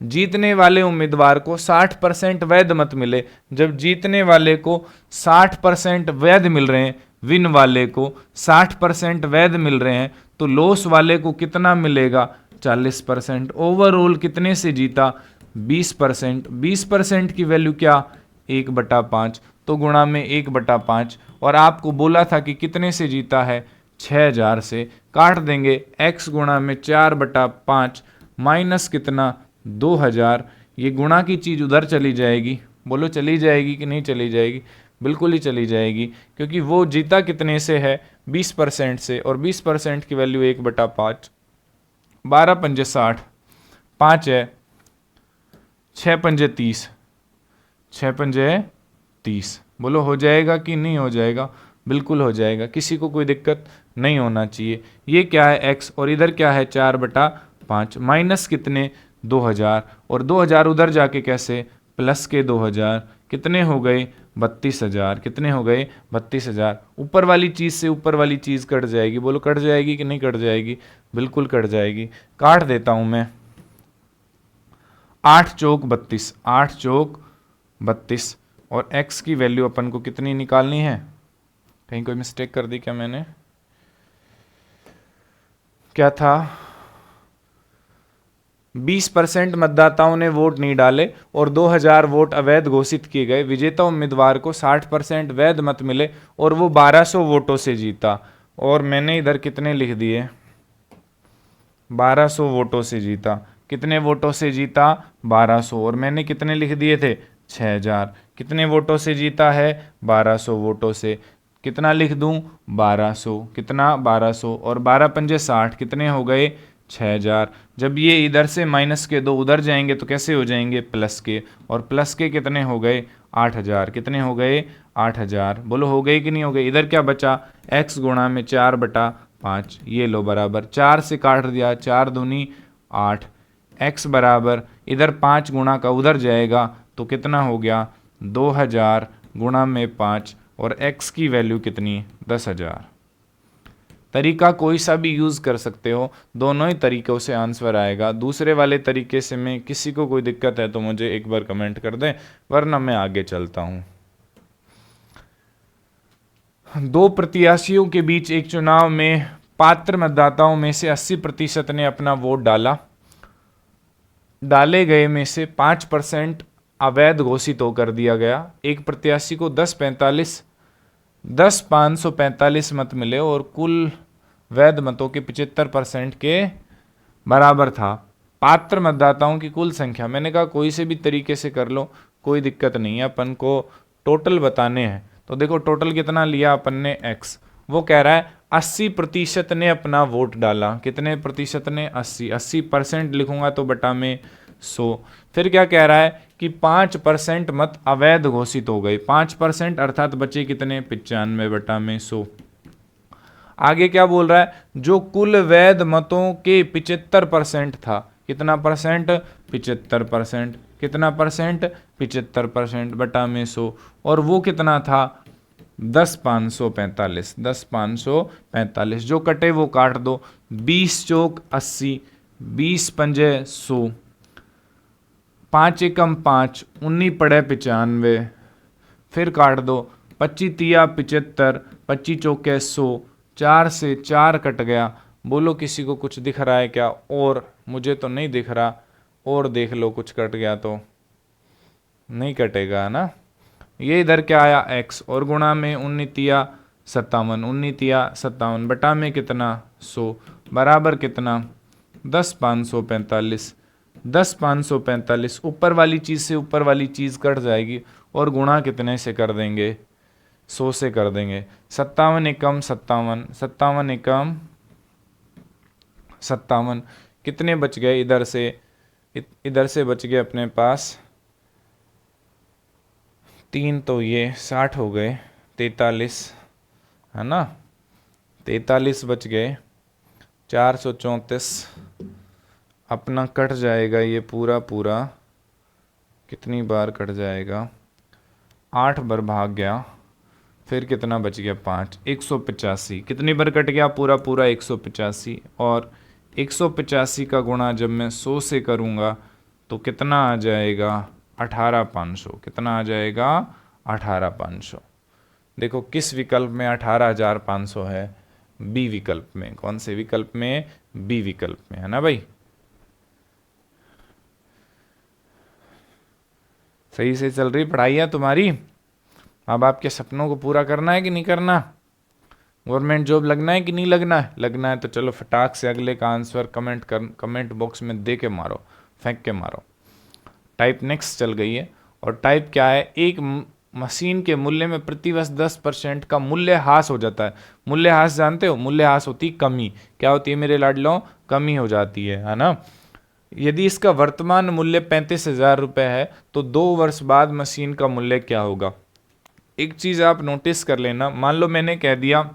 जीतने वाले उम्मीदवार को 60% वैध मत मिले। जब जीतने वाले को 60% वैध मिल रहे हैं, विन वाले को 60% वैध मिल रहे हैं, तो लॉस वाले को कितना मिलेगा, 40%। ओवरऑल कितने से जीता, 20%। 20% की वैल्यू क्या, 1/5। तो गुणा में 1/5। और आपको बोला था कि कितने से जीता है, 6000 से। काट देंगे, x गुणा में 4/5 माइनस कितना, 2000। ये गुणा की चीज उधर चली जाएगी। बोलो चली जाएगी कि नहीं चली जाएगी, बिल्कुल ही चली जाएगी, क्योंकि वो जीता कितने से है, 20% से। और 20% की वैल्यू 1/5। 12 पंजे 60, 5 है, 6 पंजे 30, 6 पंजे 30। बोलो हो जाएगा कि नहीं हो जाएगा, बिल्कुल हो जाएगा, किसी को कोई दिक्कत नहीं होना चाहिए। ये क्या है, x। और इधर क्या है, 4/5 माइनस कितने, 2000। और 2000 उधर जाके कैसे, प्लस के 2000, कितने हो गए, 32,000। कितने हो गए, 32,000। ऊपर वाली चीज से ऊपर वाली चीज कट जाएगी। बोलो कट जाएगी कि नहीं कट जाएगी, बिल्कुल कट जाएगी। काट देता हूं मैं, 8 चौक 32, 8 चौक 32। और x की वैल्यू अपन को कितनी निकालनी है? कहीं कोई मिस्टेक कर दी क्या मैंने? क्या था? 20% मतदाताओं ने वोट नहीं डाले और 2000 वोट अवैध घोषित किए गए। विजेता उम्मीदवार को 60% वैध मत मिले और वो 1200 वोटों से जीता। और मैंने इधर कितने लिख दिए? 1200 वोटों से जीता। कितने वोटों से जीता? 1200। और मैंने कितने लिख दिए थे? 6000। कितने वोटों से जीता है? 1200 वोटों से। कितना लिख दूं? 1200। कितना? 1200। और 12 पंजे 60, कितने हो गए? 6000। जब ये इधर से माइनस के दो उधर जाएंगे तो कैसे हो जाएंगे? प्लस के। और प्लस के कितने हो गए? 8000। कितने हो गए? 8000। बोलो हो गए कि नहीं हो गए? इधर क्या बचा? x गुणा में 4/5। ये लो बराबर 4 से काट दिया, 4 दूनी 8। x बराबर इधर 5 गुणा का उधर जाएगा तो कितना हो गया? 2000 गुणा में 5। और x की वैल्यू कितनी? 10,000। तरीका कोई सा भी यूज़ कर सकते हो, दोनों ही तरीक़ों से आंसर आएगा। दूसरे वाले तरीके से में किसी को कोई दिक्कत है तो मुझे एक बार कमेंट कर दें, वरना मैं आगे चलता हूँ। 2 प्रत्याशियों के बीच एक चुनाव में पात्र मतदाताओं में से 80% ने अपना वोट डाला। डाले गए में से 5% अवैध घोषित होकर दिया गया। एक प्रत्याशी को 10,545 मत मिले और कुल वैध मतों के 75% के बराबर था। पात्र मतदाताओं की कुल संख्या, मैंने कहा कोई से भी तरीके से कर लो, कोई दिक्कत नहीं है, अपन को टोटल बताने हैं। तो देखो टोटल कितना लिया अपन ने? x। वो कह रहा है 80% ने अपना वोट डाला। कितने प्रतिशत ने? 80। 80% लिखूंगा तो बटा में 100। फिर क्या कह रहा है कि 5% मत अवैध घोषित हो गए। 5% अर्थात बचे कितने? 95 बटा में 100। आगे क्या बोल रहा है? जो कुल वैध मतों के 75% था। कितना परसेंट? 75%। कितना परसेंट? 75% बटा में 100। और वो कितना था? 10,545। 10,545 जो कटे वो काट दो। 20 चौक 80, 20 पंजे 100, 5 एकम 5, 19 पड़े 95। फिर काट दो। 25 तिया 75, 25 चौके 100, 4 से 4 कट गया। बोलो किसी को कुछ दिख रहा है क्या? और मुझे तो नहीं दिख रहा, और देख लो कुछ कट गया तो। नहीं कटेगा ना। ये इधर क्या आया? x। और गुणा में 19 तिया 57, 19 तिया 57 बटा में कितना? 100 बराबर कितना? 10,545। 10,545 ऊपर वाली चीज़ से ऊपर वाली चीज़ कट जाएगी और गुणा कितने से कर देंगे? 100 से कर देंगे। 57 एकम 57, 57 एकम 57। कितने बच गए इधर से? इधर से बच गए अपने पास 3, तो ये 60 हो गए। 43 है ना? 43 बच गए। 434 अपना कट जाएगा ये पूरा पूरा। कितनी बार कट जाएगा? 8 बार भाग गया। फिर कितना बच गया? 5। 185 कितनी बार कट गया? पूरा पूरा 185। और 185 का गुणा जब मैं 100 से करूँगा तो कितना आ जाएगा? 18,500। कितना आ जाएगा? 18,500। देखो किस विकल्प में 18,500 है? बी विकल्प में। कौन से विकल्प में? बी विकल्प में, है ना भाई? सही से चल रही पढ़ाई है तुम्हारी? अब आपके सपनों को पूरा करना है कि नहीं करना? गवर्नमेंट जॉब लगना है कि नहीं लगना है? लगना है तो चलो फटाक से अगले का आंसर कमेंट बॉक्स में दे के मारो, फेंक के मारो। टाइप नेक्स्ट चल गई है। और टाइप क्या है? एक मशीन के मूल्य में प्रतिवर्ष 10% का मूल्यह्रास हो जाता है। मूल्यह्रास जानते हो? मूल्यह्रास होती कमी। क्या होती है मेरे लाडलों? कमी हो जाती है ना? यदि इसका वर्तमान मूल्य 35,000 रुपये है तो 2 वर्ष बाद मशीन का मूल्य क्या होगा? एक चीज़ आप नोटिस कर लेना। मान लो मैंने कह दिया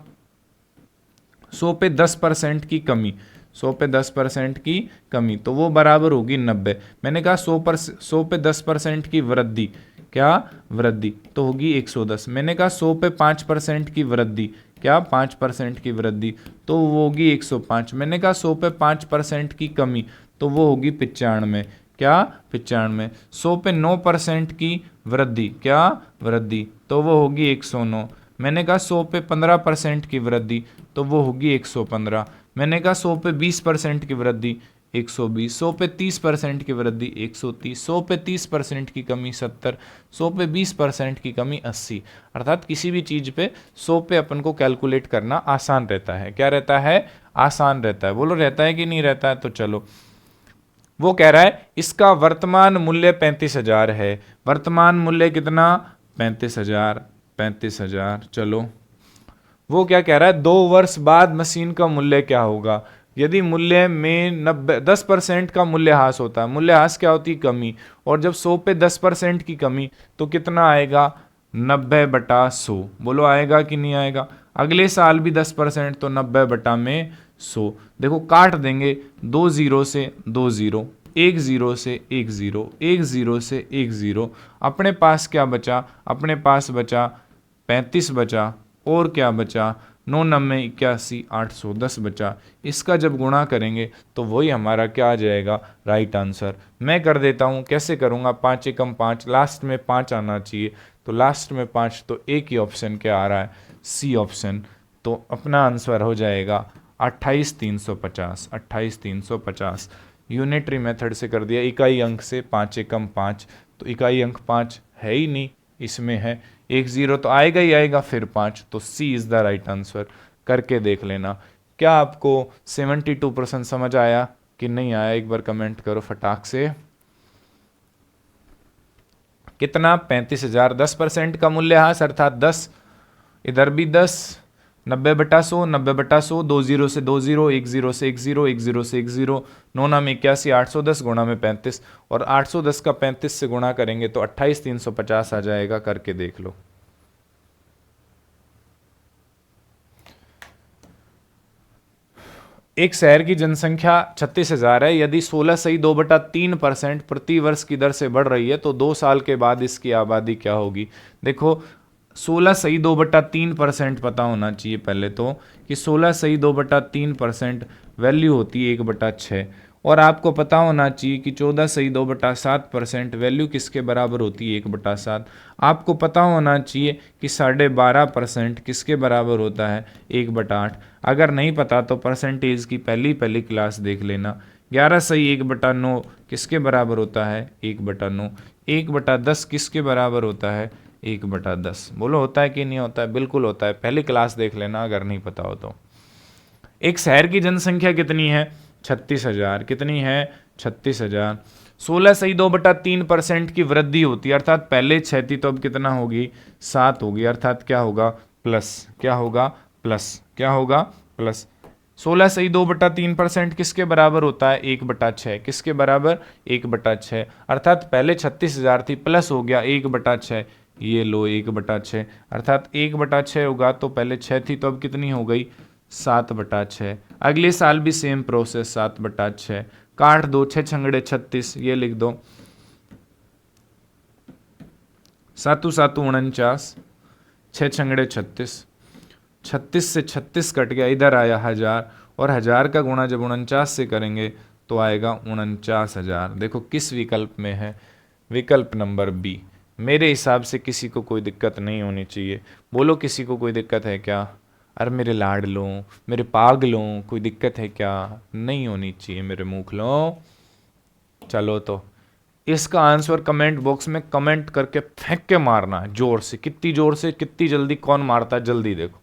100 पे 10% की कमी, 100 पे 10% की कमी, तो वो बराबर होगी 90। मैंने कहा 100 पे 10% की वृद्धि, क्या वृद्धि, तो होगी 110। मैंने कहा 100 पे 5% की वृद्धि, क्या 5% की वृद्धि, तो वो होगी 105। मैंने कहा 100 पे 5% की कमी, तो वो होगी 95, क्या 95। 100 पे 9% की वृद्धि, क्या वृद्धि, तो वो होगी 109। मैंने कहा 100 पे 15% की वृद्धि, तो वो होगी 115। मैंने कहा 100 पे 20% की वृद्धि 120, 100 पे 30% की वृद्धि 130, 100 पे 30% की कमी 70, 100 पे 20% की कमी 80। अर्थात किसी भी चीज पे 100 पे अपन को कैलकुलेट करना आसान रहता है। क्या रहता है? आसान रहता है। बोलो रहता है कि नहीं रहता है? तो चलो, वो कह रहा है इसका वर्तमान मूल्य 35,000 है। वर्तमान मूल्य कितना? 35,000, 35,000। चलो, वो क्या कह रहा है, 2 वर्ष बाद मशीन का मूल्य क्या होगा। यदि मूल्य में 10% का मूल्यह्रास होता है, मूल्यह्रास क्या होती है? कमी। और जब 100 पे 10% की कमी, तो कितना आएगा? 90/100। बोलो आएगा कि नहीं आएगा? अगले साल भी 10%, तो 90/100। देखो काट देंगे, 2 जीरो से 2 जीरो, 1 जीरो से 1 जीरो, 1 जीरो से 1 जीरो। अपने पास क्या बचा? अपने पास बचा 35 बचा, और क्या बचा? 9×9=81, 810 बचा। इसका जब गुणा करेंगे तो वही हमारा क्या आ जाएगा? Right answer. मैं कर देता हूँ, कैसे करूँगा? 5 एकम 5, लास्ट में 5 आना चाहिए, तो लास्ट में 5, तो एक ही ऑप्शन क्या आ रहा है? C option. तो अपना आंसर हो जाएगा 28,350, 28,350। यूनिटरी मेथड से कर दिया, इकाई अंक से, 5 एकम 5, तो इकाई अंक 5 है ही नहीं, इसमें है 1 जीरो, तो आएगा ही आएगा, फिर 5, तो सी इज द राइट आंसर। करके देख लेना। क्या आपको 72% समझ आया कि नहीं आया? एक बार कमेंट करो फटाक से। कितना? 35,000, 10% का मूल्यह्रास, अर्थात 10, इधर भी 10, 90/100, 90/100, 2 जीरो से 2 जीरो, 1 जीरो से 1 जीरो, 1 जीरो से 1 जीरो, 9×9=81, 810 गुणा में 35, और 810 का 35 से गुणा करेंगे तो 28,350 आ जाएगा। करके देख लो। एक शहर की जनसंख्या 36,000 है। यदि 16.2/3% प्रति वर्ष की दर से बढ़ रही है, तो 2 साल के बाद इसकी आबादी क्या होगी? देखो, 16.2/3% पता होना चाहिए पहले तो, कि 16.2/3% वैल्यू होती है 1/6। और आपको पता होना चाहिए कि 14.2/7% वैल्यू किसके बराबर होती है? 1/7। आपको पता होना चाहिए कि 12.5% किसके बराबर होता है? 1/8। अगर नहीं पता तो परसेंटेज की पहली पहली क्लास देख लेना। 11/1/9 किसके बराबर होता है? 1/9। 1/10 किसके बराबर होता है? 1/10। बोलो होता है कि नहीं होता है? बिल्कुल होता है, पहली क्लास देख लेना अगर नहीं पता हो तो। एक शहर की जनसंख्या कितनी है? 36,000। कितनी है? 36,000। 16.2/3% की वृद्धि होती है, अर्थात पहले 6 थी तो अब कितना होगी? 7 होगी, अर्थात क्या होगा? प्लस। क्या होगा? प्लस। क्या होगा? प्लस। 16.2/3% किसके बराबर होता है? 1/6। किसके बराबर? 1/6। अर्थात पहले 36,000 थी, प्लस हो गया 1/6। ये लो 1/6, अर्थात 1/6 होगा, तो पहले 6 थी तो अब कितनी हो गई? 7/6। अगले साल भी सेम प्रोसेस, 7/6। काट दो, 6×6=36, ये लिख दो, 7×7=49, 6×36, 36 से 36 कट गया, इधर आया 1000, और 1000 का गुणा जब 49 से करेंगे तो आएगा 49,000। देखो किस विकल्प में है? विकल्प नंबर बी। मेरे हिसाब से किसी को कोई दिक्कत नहीं होनी चाहिए। बोलो किसी को कोई दिक्कत है क्या? अरे मेरे लाडलों, मेरे पागलों, कोई दिक्कत है क्या? नहीं होनी चाहिए मेरे मूखलों। चलो तो इसका आंसर कमेंट बॉक्स में कमेंट करके फेंक के मारना है जोर से। कितनी जोर से, कितनी जल्दी, कौन मारता है जल्दी देखो।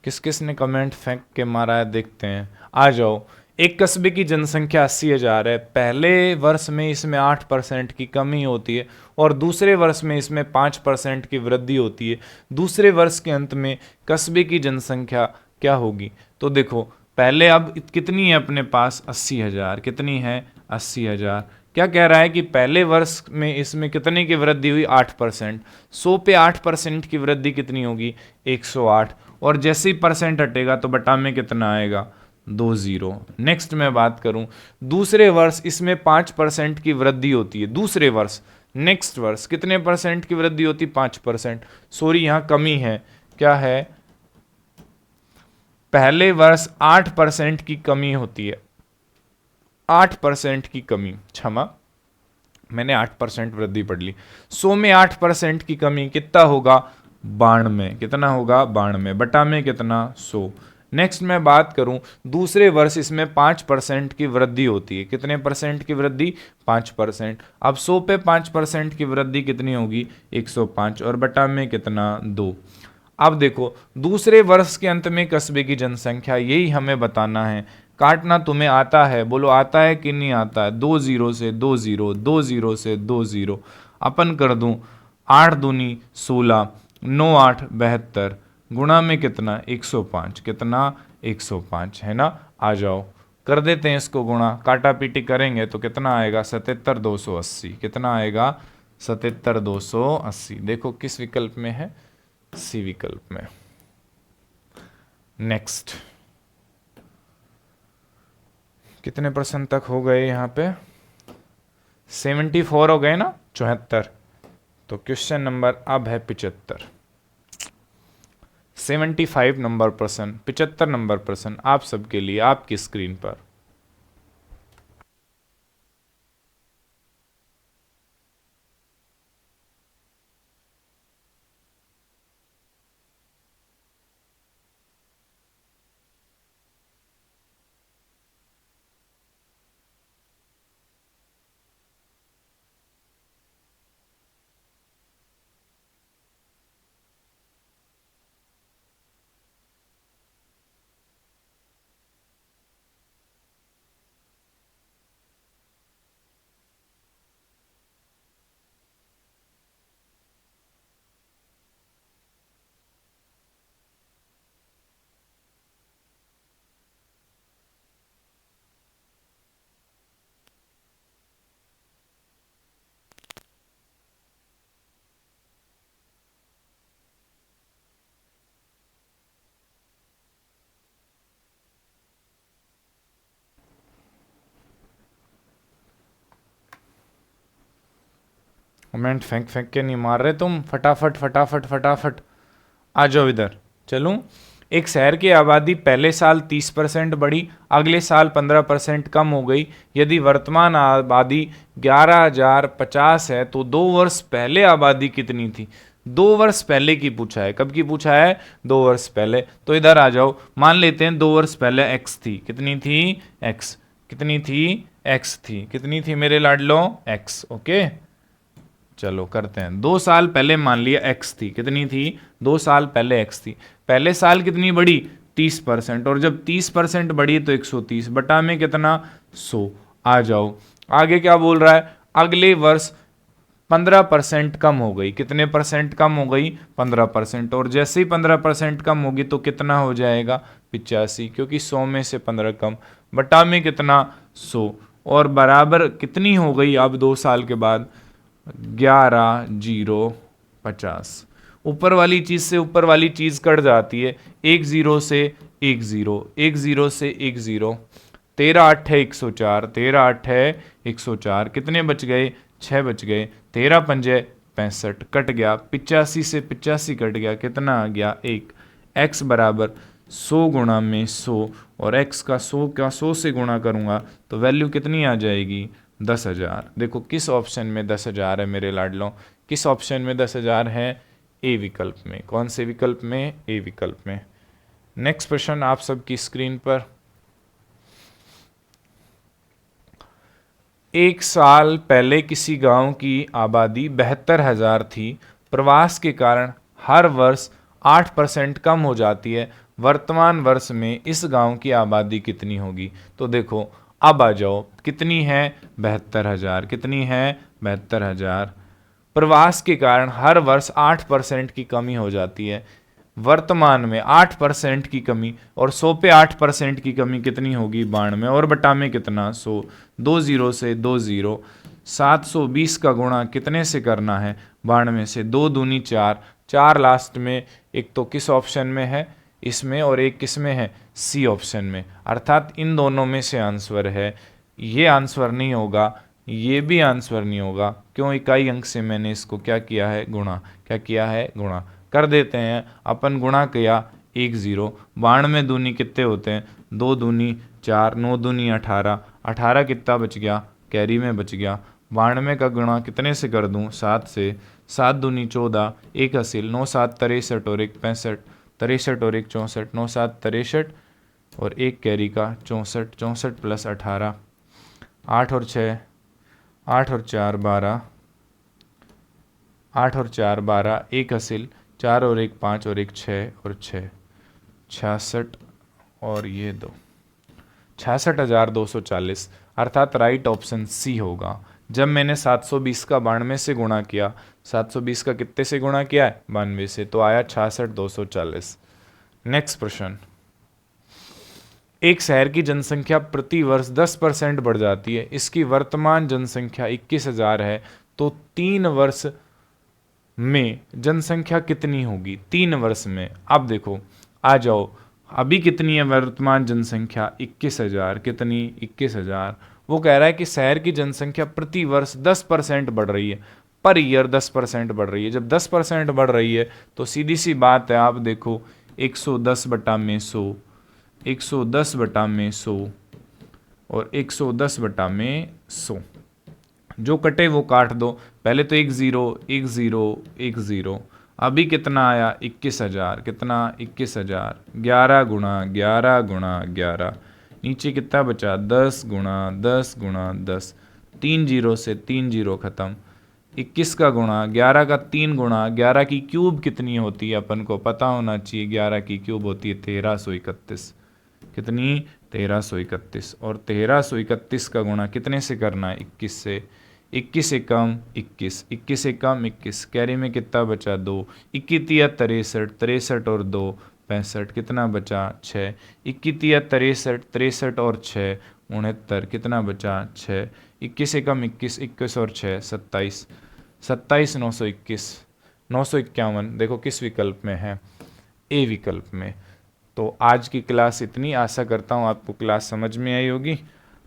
किस किस ने कमेंट फेंक के मारा है देखते हैं, आ जाओ। एक कस्बे की जनसंख्या 80,000 है, पहले वर्ष में इसमें 8% की कमी होती है और दूसरे वर्ष में इसमें 5% की वृद्धि होती है। दूसरे वर्ष के अंत में कस्बे की जनसंख्या क्या होगी? तो देखो पहले अब कितनी है अपने पास, 80,000, कितनी है 80,000। क्या कह रहा है कि पहले वर्ष में इसमें कितने की वृद्धि हुई, 8%। 100 पे 8% की वृद्धि कितनी होगी, 108। और जैसे ही परसेंट हटेगा तो बटा में कितना आएगा, 2 जीरो। नेक्स्ट मैं बात करूं, दूसरे वर्ष इसमें 5% की वृद्धि होती है। दूसरे वर्ष, नेक्स्ट वर्ष कितने परसेंट की वृद्धि होती, 5%। सॉरी यहां कमी है, क्या है, पहले वर्ष 8% की कमी होती है, 8% की कमी, क्षमा मैंने 8% वृद्धि पढ़ ली। 100 में 8% की कमी कितना होगा, 92। कितना होगा, 92 बटा में कितना, 100। नेक्स्ट मैं बात करूं, दूसरे वर्ष इसमें 5% की वृद्धि होती है। कितने परसेंट की वृद्धि, 5%। अब 100 पे 5% की वृद्धि कितनी होगी, 105 और बटा में कितना, 2। अब देखो दूसरे वर्ष के अंत में कस्बे की जनसंख्या, यही हमें बताना है। काटना तुम्हें आता है, बोलो आता है कि नहीं आता है। 2 जीरो से 2 जीरो, 2 जीरो से 2 जीरो, अपन कर दूं 8 दूनी 16, 9 8 72, गुणा में कितना, 105। कितना, 105 है ना। आ जाओ कर देते हैं इसको गुणा, काटा पीटी करेंगे तो कितना आएगा, 77,280। कितना आएगा, 77,280। देखो किस विकल्प में है, सी विकल्प में। नेक्स्ट, कितने परसेंट तक हो गए यहाँ पे, 74 हो गए ना, 74। तो क्वेश्चन नंबर अब है 75। 75 नंबर प्रश्न, 75 नंबर प्रश्न आप सबके लिए आपकी स्क्रीन पर। कमेंट फेंक फेंक के नहीं मार रहे तुम, फटाफट फटाफट फटाफट आ जाओ इधर। चलूं, एक शहर की आबादी पहले साल 30% बढ़ी, अगले साल 15% कम हो गई। यदि वर्तमान आबादी 11,050 है तो 2 वर्ष पहले आबादी कितनी थी। 2 वर्ष पहले की पूछा है, कब की पूछा है, 2 वर्ष पहले। तो इधर आ जाओ, मान लेते हैं 2 वर्ष पहले x थी, कितनी थी, x। कितनी थी, x थी। कितनी थी मेरे लाडलो, x। ओके चलो करते हैं, 2 साल पहले मान लिया x थी, कितनी थी, 2 साल पहले x थी। पहले साल कितनी बढ़ी, 30%, और जब 30% बढ़ी तो 130 बटा में कितना, 100। आ जाओ आगे क्या बोल रहा है, अगले वर्ष 15% कम हो गई। कितने परसेंट कम हो गई, 15%। और जैसे ही 15% कम होगी तो कितना हो जाएगा, 85, क्योंकि 100 में से 15 कम, बटा में कितना, 100। और बराबर कितनी हो गई अब 2 साल के बाद, 11,050। ऊपर वाली चीज से ऊपर वाली चीज कट जाती है, 1 0 से 1 0, 1 0 से 1 0। 13 8 है 104, 13 8 है 104, कितने बच गए, 6 बच गए। 13 पंजे 65, कट गया, 85 से 85 कट गया, कितना आ गया, 1। x बराबर 100 गुणा में 100, और x का 100 का 100 से गुणा करूंगा तो वैल्यू कितनी आ जाएगी, 10,000। देखो किस ऑप्शन में 10,000 है मेरे लाडलों, किस ऑप्शन में 10,000 है, ए विकल्प में। कौन से विकल्प में, ए विकल्प में। नेक्स्ट प्रश्न आप सबकी स्क्रीन पर। 1 साल पहले किसी गांव की आबादी 72,000 थी, प्रवास के कारण हर वर्ष 8% कम हो जाती है। वर्तमान वर्ष में इस गांव की आबादी कितनी होगी। तो देखो अब आ जाओ, कितनी है 72,000, कितनी है 72,000। प्रवास के कारण हर वर्ष 8% की कमी हो जाती है। वर्तमान में 8% की कमी, और 100 पे 8% की कमी कितनी होगी 92, और बटा में कितना 100, 2 जीरो से 2 जीरो, 720 का गुणा कितने से करना है 92 से, 2 दूनी 4, 4 लास्ट में, एक तो किस ऑप्शन में है इसमें और एक किस में है सी ऑप्शन में, अर्थात इन दोनों में से आंसर है। ये आंसर नहीं होगा, ये भी आंसर नहीं होगा, क्यों, इकाई अंक से मैंने इसको क्या किया है गुणा, क्या किया है गुणा। कर देते हैं अपन, गुणा किया 1 0, 92 दूनी कितने होते हैं 2 दूनी 4, 9 दूनी 18, 18 कितना बच गया कैरी में बच गया। 92 का गुणा कितने से कर दूं 7 से, 7 दूनी 14, 1 हासिल, 9 7 63 और 1 65, 63 और 1 64, 9 7 63 और 1 कैरी का 64, 64 प्लस 18, 8 और 6, 8 और 4 12, 8 और 4 12, 1 हासिल, 4 और 1 5 और 1 6 और 6 66 और ये 2, 66,240, अर्थात राइट ऑप्शन सी होगा। जब मैंने 720 का 92 से गुणा किया, 720 का कितने से गुणा किया है 92 से, तो आया 66,240। नेक्स्ट प्रश्न, एक शहर की जनसंख्या प्रति वर्ष 10% बढ़ जाती है, इसकी वर्तमान जनसंख्या 21,000 है, तो 3 वर्ष में जनसंख्या कितनी होगी 3 वर्ष में। अब देखो आ जाओ, अभी कितनी है वर्तमान जनसंख्या 21,000, कितनी 21,000। वो कह रहा है कि शहर की जनसंख्या प्रति वर्ष 10% बढ़ रही है, पर ईयर 10% बढ़ रही है। जब 10% बढ़ रही है तो सीधी सी बात है, आप देखो 110 बटा में 100, 110 बटा में 100 और 110 बटा में 100, जो कटे वो काट दो। पहले तो 1 0 1 0 1 0, अभी कितना आया 21,000, कितना 21,000, 11 गुणा 11 गुणा 11, नीचे कितना बचा 10 गुणा 10 गुणा 10, 3 जीरो से 3 जीरो खत्म, 21 का गुणा 11 का 3 गुणा 11 की क्यूब कितनी होती है अपन को पता होना चाहिए। 11 की क्यूब होती है 1331, कितनी 1331, और 1331 का गुणा कितने से करना है 21 से, 21 एकम 21, 21 एकम 21, कैरी में कितना बचा 2, 21 63, 63 और 2 65, कितना बचा 6, 21 63, 63 और 6 69, कितना बचा 6, 21 एकम 21, 21 और 6 27, 27 921, 951, देखो किस विकल्प में है ए विकल्प में। तो आज की क्लास इतनी, आशा करता हूँ आपको क्लास समझ में आई होगी।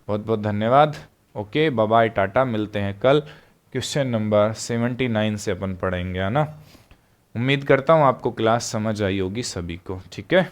बहुत बहुत धन्यवाद। ओके बाय बाय, टाटा, मिलते हैं कल। क्वेश्चन नंबर 79 से अपन पढ़ेंगे, है ना। उम्मीद करता हूँ आपको क्लास समझ आई होगी सभी को, ठीक है।